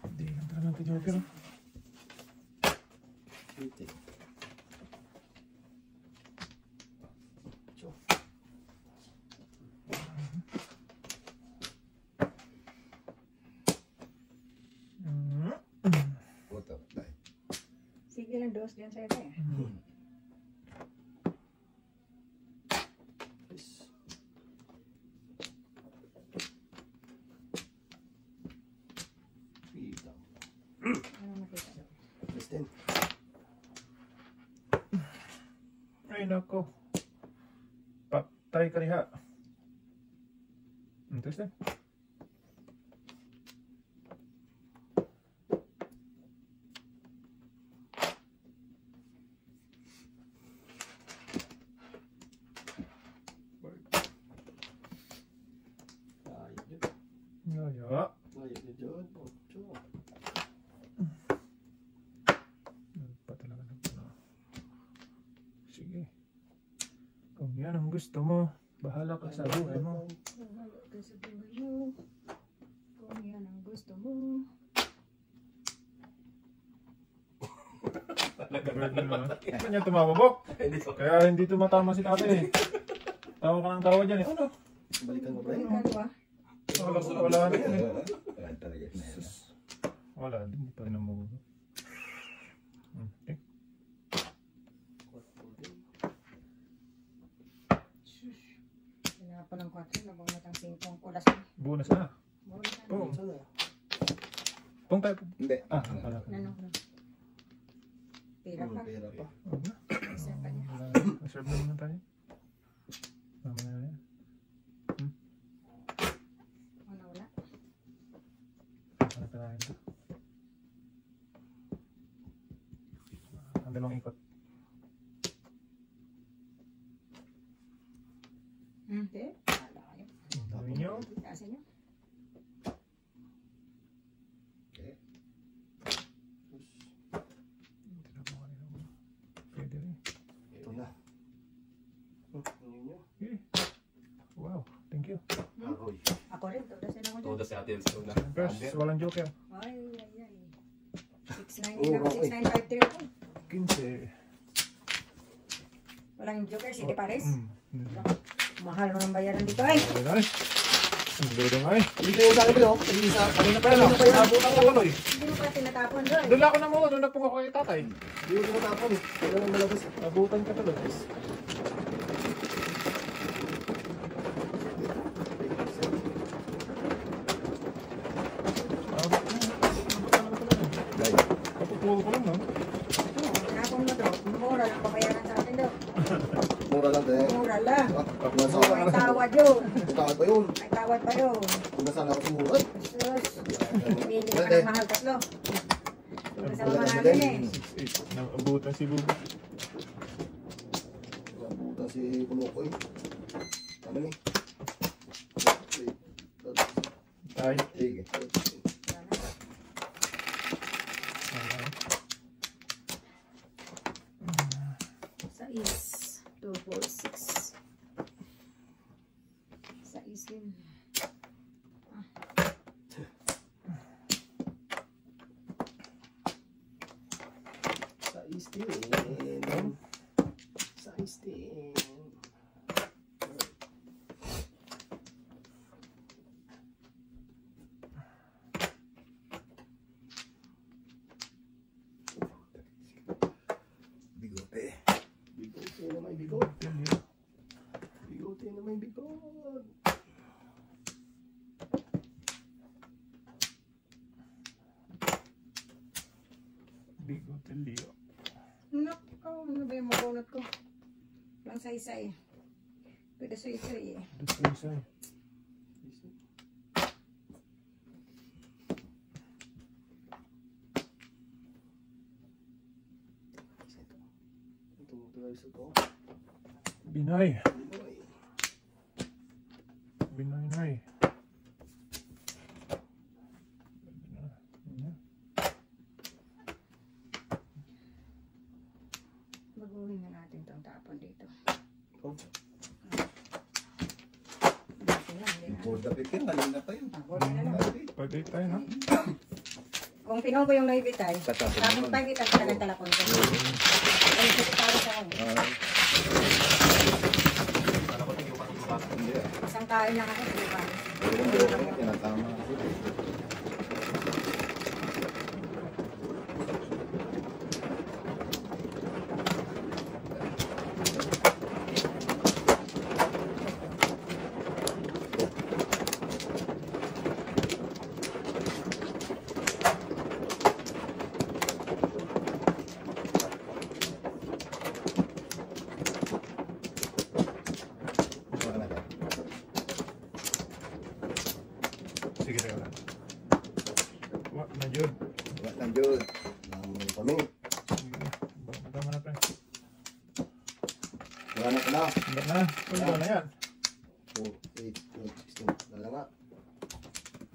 C: Hindi lang talaga magka-joker.
A: Yan ang dos dyan sa ito eh.
B: Yes. Kita.
A: Ano makita doon?
B: Yes, 10.
C: Ay, nako. Patay ka riha. Terus na.
B: Ayun yun.
C: Ngaya.
B: Ayun yun dyan. Ocho.
C: Pa talaga ng pula. Sige. Kung yan ang gusto mo, bahala ka sa buhay mo.
A: Bahala ka sa buhay mo. Kung yan ang gusto mo.
C: Kanya tumababok. Kaya hindi tumatama si tate eh. Tawa ka ng tawa dyan eh. Ano?
B: Balikan mo, pre.
A: Balikan mo ah.
C: Wala na yan eh.
D: Wala talaga na yan.
C: Wala, hindi pa rin namababok. Okay.
A: Sinapan ng 4, nabunot ang 5 kulas.
C: Bonus na.
A: Bonus na.
C: Oo.
B: Sana.
C: Pong tayo.
D: Hindi.
C: Wala.
A: Nanong na. Pira pa.
B: Pera pa.
C: Wala.
A: Isa pa niya.
C: Serve na naman tayo. Mamaya na yan.
A: Wala.
C: Ano pa natin ito? Ang dalawang ikot.
A: Hindi. Wala kayo.
C: Gawin nyo.
A: Kasi niyo.
C: Pwede rin.
B: Ito na. Ano yun?
C: Okay. Wow, thank you.
B: Aroy.
A: Ako rin. Todas na ako dyan.
E: Todo si Ate Elsa na.
C: First, walang joker.
A: Ay. 6'9 ako. 6'9", 5'3" ako.
C: 15.
A: Walang joker. Sige pares.
C: Hmm.
A: Mahal mo ng bayaran dito ay.
C: Pwede na rin. Ang gawin nga eh.
B: Dito yung sa akin, bro. Dito sa akin.
C: Kanina pa yan. Nabutan ko tuloy.
A: Hindi mo pa tinatapon doon.
C: Doon ako na mo. Doon nagpunga ko kay tatay.
B: Hindi ko tinatapon eh. Kaya lang malabas.
C: Nabutan ka tuloy. Kapag ko lang no?
A: Tinapon mo doon. Mura lang papayaran sa atin doon.
B: Mura lang din.
A: Mura lang.
B: Tapos nasa
A: May tawad yun.
B: tawad pa yun.
A: May tawad pa yun.
B: Kung nasaan ako sa mura.
A: Sus. Pili ka ng mahal tatlo. Yung kasama namin eh.
C: 6'8". Nabutan si Bubo.
B: Nabutan si Punokoy. Ano ni?
C: Tay.
D: Sige.
A: Sais. 2, 4, 6. Sais din.
B: Sa istin. Sa istin.
D: Bigote.
B: Bigote na may bigot. Bigote na may bigot.
C: Bigo Telio.
A: Nako, ano ba yung mabunot ko? Lang say-say. Pwede say-say eh.
C: Doon sa isa eh.
B: Ito, tuloy sa to.
C: Binay.
B: Binoy.
C: Binay na eh.
A: Baguhin na natin itong tapon dito.
B: Oh.
A: Dito lang, hindi na.
D: For the pipin, kanina pa yun.
A: Baguhin na lang.
C: Pwede tayo no?
A: Kung pinong ko yung naibitay,
D: Tatapon
A: tapos
D: naman.
A: tayo kita sa talakon ko. Ay, ito para sa akin.
E: Kala ko tingin pa ito basta.
D: Hindi ah.
A: Isang kain lang ako, hindi pa.
D: Tinatama kasi.
B: Kami.
C: Sige. Tama na pre.
B: Wala na pala.
C: Hindi na. Punta na yan.
B: 4, 8, 12, 16. Wala nga.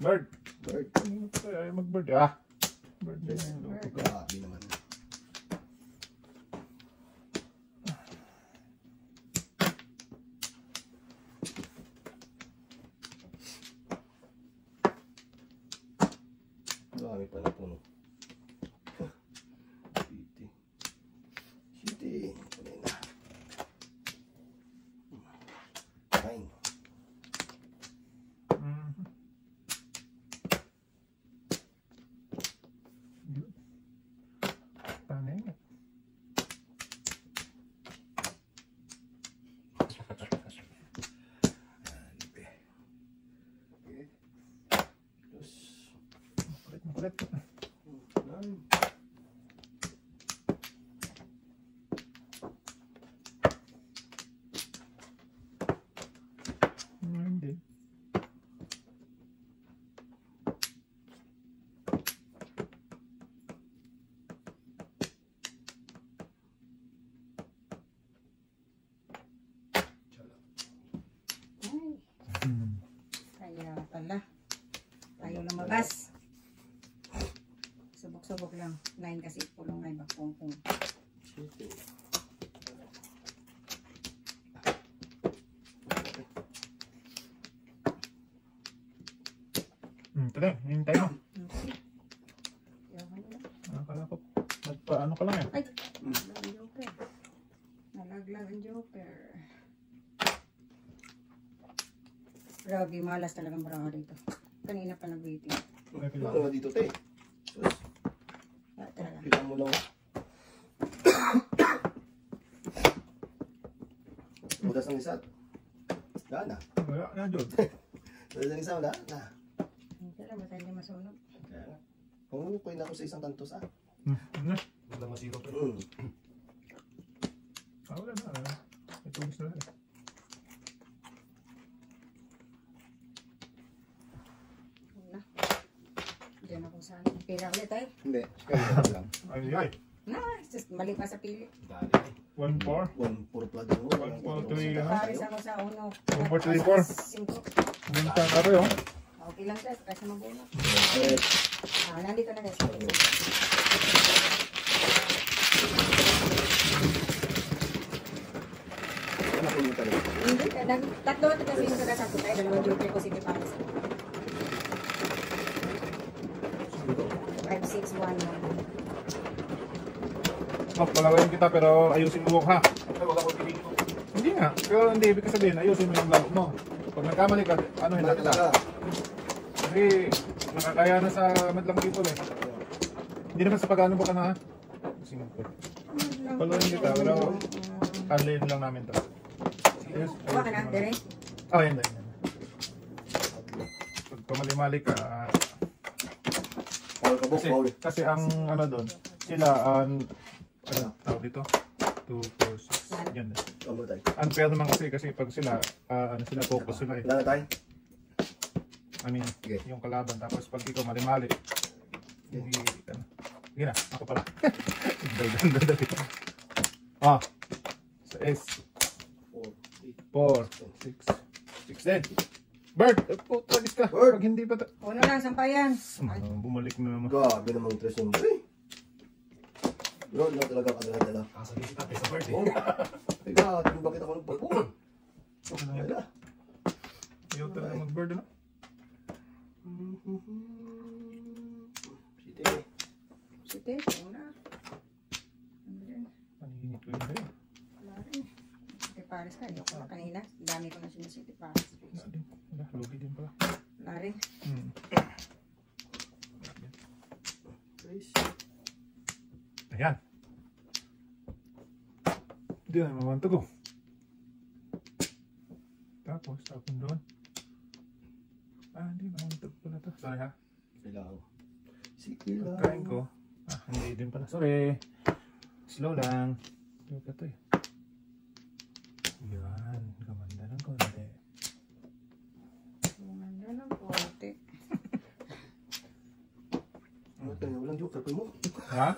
C: Bird.
B: Bird.
C: Ay, mag-bird. Ah. Bird na yan.
B: Grabe naman. Marami pa na puno. City. Tuloy na. 9.
C: Paano yun? Makulit.
B: 9.
C: Hindi.
A: Kaya pala. Ayaw lumabas. Subok-subok lang. 9 kasi pulong ay bakpong-pong.
B: City.
C: Tara, hintay mo.
A: Yawan nila.
C: Akala ko, nagpaano ka lang eh.
A: Ay! Nalaglag ang joker. Nalaglag ang joker. Grabe, malas talagang baraha dito. Kanina pa nag-waiting.
B: Ano nga dito, te? Sus,
A: Wala talaga.
B: pilang mo lang. Butas ng isa. Wala na.
C: Wala na, Jod.
B: Butas ng isa, wala na.
A: Hindi lang, basta hindi masunog.
B: Kaya nga. Humukoy na ako sa isang kantos, ah.
C: Ano?
E: Wala masiro pre.
C: Wala na. May tubos na lang eh.
A: Wala. Diyan ako sa pila ulit ay.
B: Hindi. Kaya lang.
C: Ay, ay.
A: Na, just mali pa sa pili.
E: Dali.
C: 1-4.
B: Puro plug mo.
C: 1, 4, 3,
A: Paris ako sa uno.
C: 1, 4, 3, 4.
A: 5.
C: Bintang ka rin, oh.
A: Okay lang guys, kasi mabuno.
B: Eh,
A: Nandito na guys.
B: ano po yung tanong?
A: Hindi, tatlo ito kasi yung kagasako tayo. Dalawang joker ko sige Paris. 5, 6, 1, 1.
C: Oh, palawin kita pero ayusin mo ha.
E: Ay, wala ko pinigil mo.
C: Hindi nga. Pero hindi ibig sabihin, ayusin mo yung laro mo. Pag nagkamali ka, ano hindi kita. Kasi nakakaya na sa madlang people eh. Hindi naman sa pag-ano ba ka na ha? Singapore. Palawin kita pero handlein lang namin to. Yes,
A: Kuha ka na, Dere?
C: Oh, hindi. Pag pamali-mali ka,
B: Paul ka po, Paul.
C: kasi ang ano doon, sila, ano tawag dito? 2, 4, 6, yan.
B: Ano tayo?
C: Unfair naman kasi pag sila, ano sila, focus sila eh.
B: Wala na tayo?
C: I mean,
B: Okay.
C: yung kalaban. Tapos pag ikaw mali-mali, hindi, ano. Sige na, ako pala. Dali. Ah, sa S. 4, 6. 6 din. Bird! Tragis ka.
B: Bird!
C: Pag hindi pa
A: Uno lang, sampayan.
C: bumalik na naman.
B: Grabe namang tres yung eh. Bro, na talaga kadala-dala.
E: Kasabi si tatay sa birthday.
B: Oh, teka, bakit ako nagpapun? Wala.
C: Ayaw talaga mag-bird, ano?
B: Sige.
A: Sige, una. Ano din?
C: Paninit ko yun rin.
A: Wala rin. City Paris ka, hindi ko na kanina. Dami ko na siya na City Paris.
C: Wala din. Wala, lugi din pala.
A: Wala rin.
C: Ayan. Hindi na naman ko. Tapos, tapon doon. Hindi mamantag pala to. Sorry ha.
B: Kailangan. Sige lang.
C: Pagkain ko. Hindi din pala. Sorry. Slow lang. Ito ka to eh. Yan. Gamanda ng konti.
A: Gumanda ng konti.
B: Ano tayo? Walang joker pa mo.
C: Ha?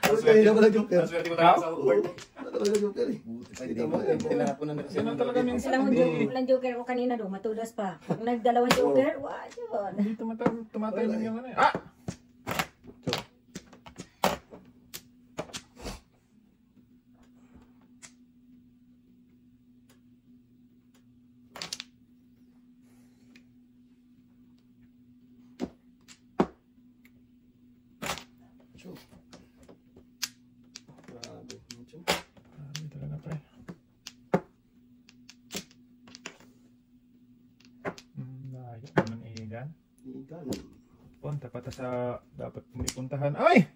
B: Swerte ka pala joker.
E: Ang swerte ko talaga sa Uber.
B: Talaga joker eh.
D: Hindi mo, kailangan ko na
C: Yan ang talaga minsan.
A: Sila walang joker ko kanina do, matulas pa. Pag nagdalawang joker, wah, yun.
C: Hindi tumatayong yung ano eh. Ah!
B: Chok. Grabe. Chok.
C: Grabe talaga pre. Layo naman igan.
B: Igan.
C: Punta pa ta sa dapat hindi puntahan. Ay!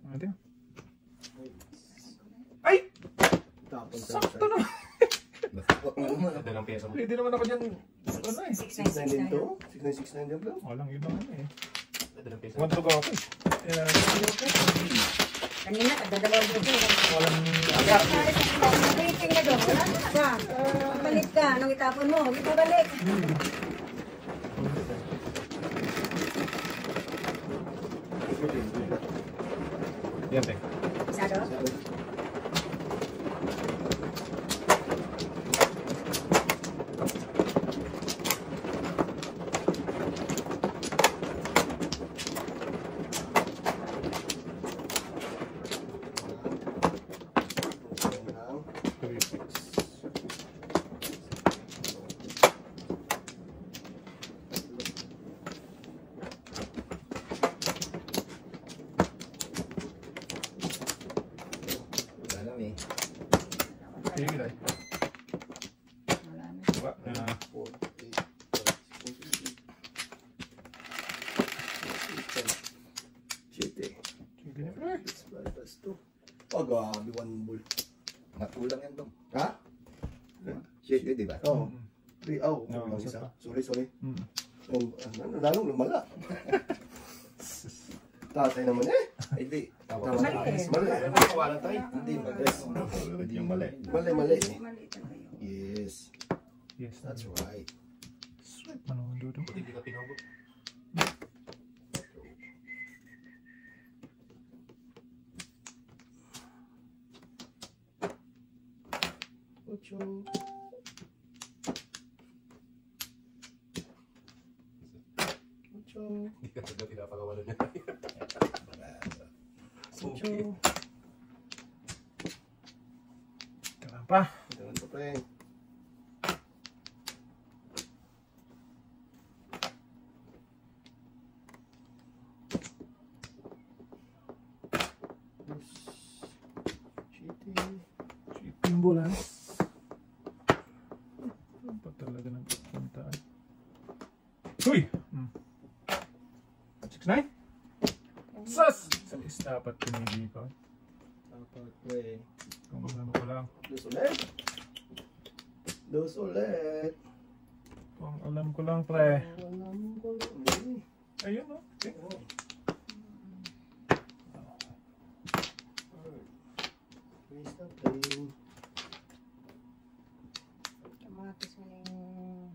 C: Ano yun? Ay!
B: Tapon
C: Sakto na!
E: Dalang pyesa mo.
C: Pwede naman ako dyan. Ano eh?
B: 6-9 din to? 6-9 din bro?
C: Walang ibang ano eh.
E: Dalang pyesa.
C: One to go ako eh.
A: Kanina, nagdadalawang joker.
C: Walang
A: Rating na do, wala na ba? Balik ka, nung itapon mo, hindi ka balik.
C: yan te.
A: Isa do?
D: Alam eh.
C: Sige tayo.
A: Wala na.
C: Diba?
B: 7.
C: Sige na pre.
B: Pagabi, one ball.
D: Nakulang yan dong.
B: Ha?
D: Shit, di ba?
B: Oo. 3 out.
C: No,
B: Isa.
C: isa pa.
B: Sorry.
C: Hmm.
B: Lalong lumala. Tatay naman eh.
D: Ay, di.
B: Tama.
A: Mali eh.
B: Mali.
E: Kawalan tayo.
D: Hindi,
C: Ulit yung mali.
B: Mali.
A: Mali talaga yun.
B: Yes.
C: Yes.
B: That's right.
C: Sweet. Ano ang dudo?
E: Buti hindi ka pinabot.
B: Ocho. Ocho.
E: Hindi ka talaga pinapakawalan niya.
B: Ocho.
C: Kailan pa?
B: Ganun pa pre.
C: Chipping bulan. Ano pa talaga ng puntaan? Uy! 6-9? Sas! Sa is dapat pinili ko.
B: Dapat pre.
C: Kung ano ko lang.
B: Dos ulit. Dos ulit.
C: Kung alam ko lang, pre.
B: Alam ko lang.
C: Ayun, no? Okay.
B: Please stop playing.
A: Kamatis mo na yung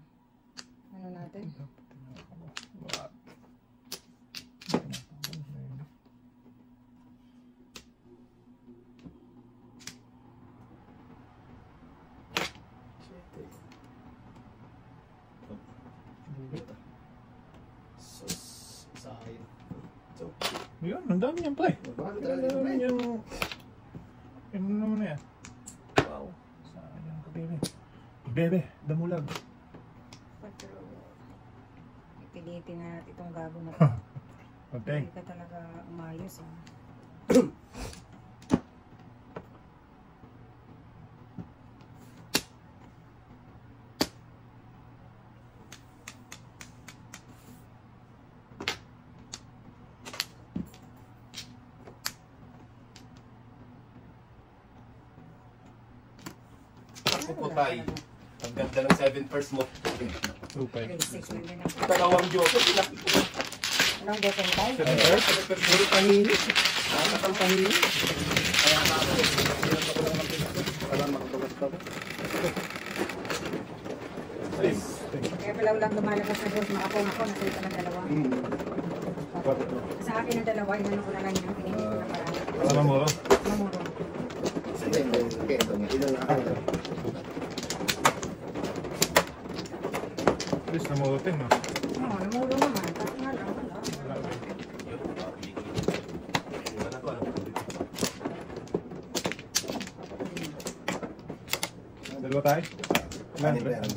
A: ano natin.
C: What?
B: Sus. Sa akin. So,
C: Yun, ang dami yan, pre.
B: bakit
C: Ang
B: talaga
C: dami
B: pre?
C: yan. Ano naman na yan? Wow. Sayang ka, bebe. Bebe, damulag.
A: Pero, ipilitin na natin itong gago na ito.
C: Okay.
A: Hindi ka talaga umayos. Eh.
E: Ako po tayo. Ang ganda ng 7 first mo.
C: 2-5.
A: 36 na din ako.
E: Dalawang joker. Pinaki ko.
A: Anong joker tayo?
B: Puro pangilit. Nakakatang pangilit.
D: Kaya nga ako, wala makabagas pa ko.
A: Kaya pala ulang lumalabas na dos, makapong ako, nasalita ng dalawa.
C: apat.
A: Sa akin na dalawa, inano ko na lang yung pinili ko na parang.
C: Ano mo?
A: Mamuro.
D: Sige, ito nga. Ito na ako.
C: At least namurutin, no?
A: Oo, namuro naman. Tapos nga lang, wala.
E: Yun, papili ko yun. Yung ano ko, alam ko dito.
C: Dalawa tayo? Ilan?
D: Ano meron?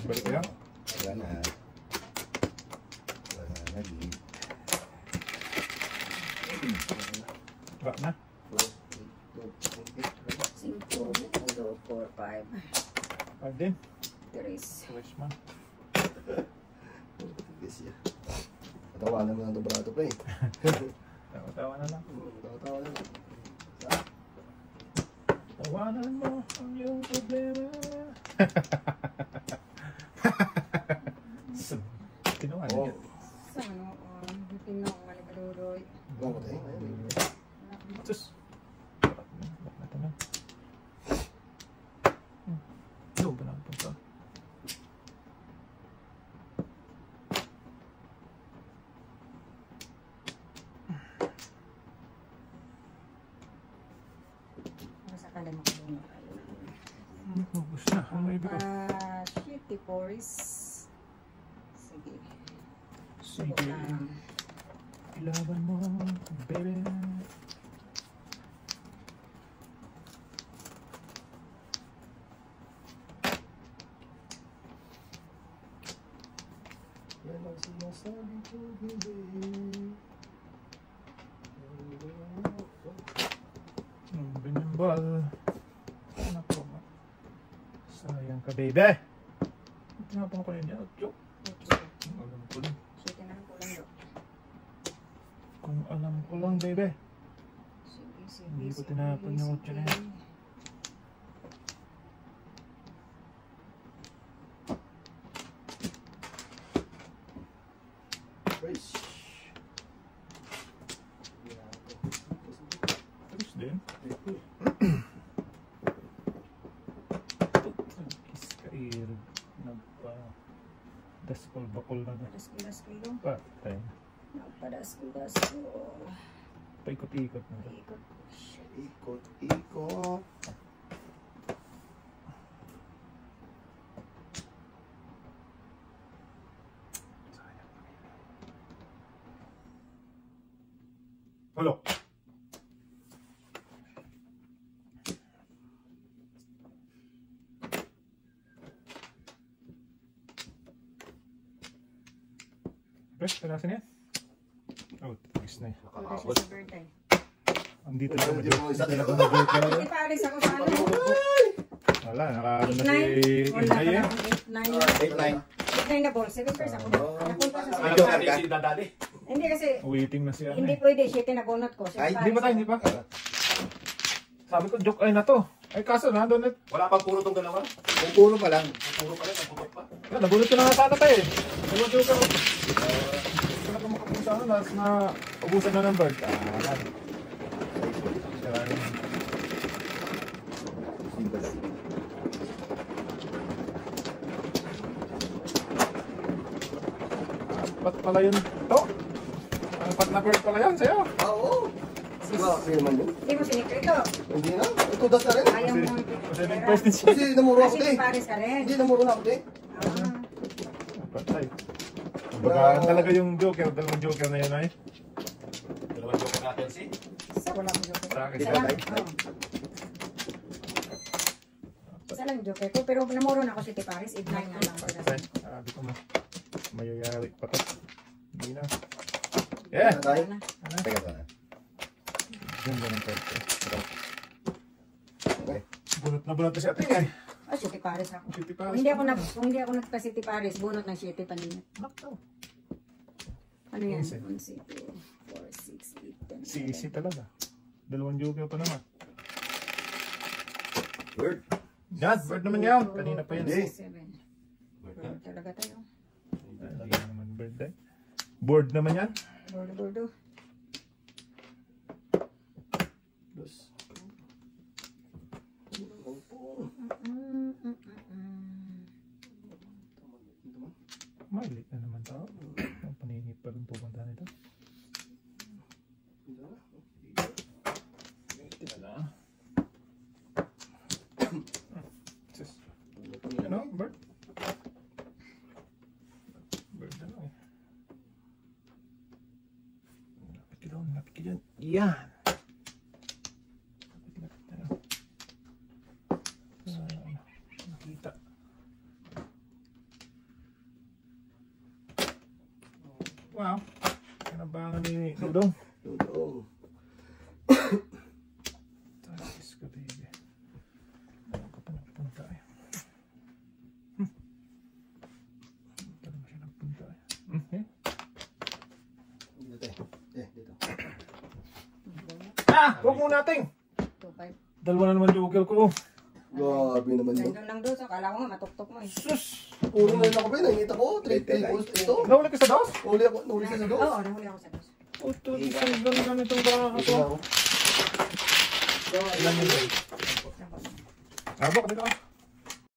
C: Balik kayo?
D: Wala na. Wala na. Nag-lead.
C: Ba na?
A: 5, 4, 5.
C: 5 din?
A: 3.
C: Fresh man.
B: Yes, yeah. Patawanan mo ng dobrato, pre.
C: Tawa-tawa na lang.
B: Tawa-tawanan.
C: Tawanan mo ang iyong problema. Tinawanan
B: Oo.
C: yun.
A: Sa ano, tingnan ko malikadudoy.
B: Wala ko tayo.
C: Sus. Ba't natin na? Yo, ba naman punta?
A: Sa kada makadunod.
C: Ubus na. Ano may ibig ko?
A: Shitty Boris. Sige.
C: Sige. Ilaban mo, baby.
B: Yan ang sinasabi ko, baby.
C: Binyambal. Ano po ba? Sayang ka, baby. Tinapang ko yun yan. Joke. Alam ko lang.
A: Shitty na lang kulang do.
C: Kung alam ko lang, baby.
A: Sige, sige.
C: Hindi ko
A: sige,
C: tinapon yung
A: sige.
C: 8 na yan.
B: Fresh.
C: Tapos din. Iskair. Nagpa... Daskol-bakol na na.
A: Daskil do.
C: Patay.
A: Nagpadaskil.
C: Paikot-ikot na to.
A: Ikot.
B: Ikot, ikot.
C: Hello. Best, panasin yan? Oh, tapos na yan.
A: Wala siya sa birthday.
C: Andito na
B: Hindi mo isa tayo.
A: Hindi pa alis ako sa ano.
C: Wala, nakaano na
A: 8-9.
C: si
A: Wala
C: Inday eh.
A: ka 8-9.
D: 8-9.
A: 8-9 na ball. 7 first ako. Napunta sa
E: Alam
A: sila.
E: ko natin si dadali.
A: Hindi kasi,
C: Waiting na si ano
A: hindi
C: eh.
A: pwede. 7 na bonot ko.
D: Ay,
C: Hindi pa tayo, hindi pa. Sabi ko, joke ay na to. Ay kaso, nandun na.
E: Wala pang puro tong dalawa.
D: Kung puro pa lang.
E: Puro pa rin, naputok pa.
C: Nabulot ko na nga sana tayo eh. Diba joke ako? Gusto na ko makapunta ano, nas na ubusan na ng bird. Alam. Apat pala yun to. Apat na bird pala yan sa'yo.
B: Oo. Grabe naman yun.
A: Hindi mo sinikreto.
B: Hindi na. Ito das na rin.
A: Ayaw mo.
C: Kasi may first din siya.
B: Kasi namuro ako,
A: Kasi
B: te.
A: pares ka rin.
B: Hindi namuro na ako, te.
A: Ah.
C: Apat tayo. Kumbaga talaga yung joker, dalawang joker na yun ay.
E: Dalawang joker natin si.
A: Isa wala ko joker.
C: Sa akin,
A: Isa
C: sa
A: lang.
C: akin.
A: Oo. Isa lang joker ko. Pero namuro na ako si Tiparis. 8-9 na lang.
C: Sabi ko mo, mayayari pa to. Hindi na. Yeah!
B: Ano tayo?
A: Wala na.
C: Ano?
D: Teka pa na.
C: Ganda ng perte. Bunot na bunot na siya. Tingnan.
A: Ah, si Tiparis ako.
C: City
A: Kung
C: Paris.
A: hindi ako nagpa si Tiparis, bunot ng 7 paninit. Ano yan? 1, 2, 4, 6, 8, 10.
C: Sisi talaga. Dalawang joker pa naman.
D: Word.
C: Yan, bird naman yan. Kanina pa yan.
B: Hindi.
A: 7. Bird talaga tayo.
C: Hindi naman bird eh. Board naman yan.
A: Bordo.
B: Dos.
C: Maliit na naman tao. Ang paninip pa rin pupunta nito. Ito na. Sus. Ano? Bird? Bird na lang eh. Lapit ka dyan. Yan! Lapit na lang. Nakita. Wow! Kanabangan ni Dudong.
B: Dudong.
C: Tapos ka, baby. Ano ka pa nagpunta eh? Ano ba siya nagpunta eh?
B: Dito tayo. Dito.
C: Huwag mo natin!
A: 2.5.
C: Dalawa na naman joker ko.
B: Grabe naman yun.
A: Nandun lang doon. So, kala ko nga matuktok mo eh.
C: Sus!
B: Puro na lang ako ba? Nakita ko. 3 ito.
C: Nahuli ka sa dos?
B: Nahuli siya sa dos.
A: Oo, nahuli ako sa dos.
C: Ito, isang ganitong baka
B: Ito na ako.
C: Ilan yun? Abok, dito ka.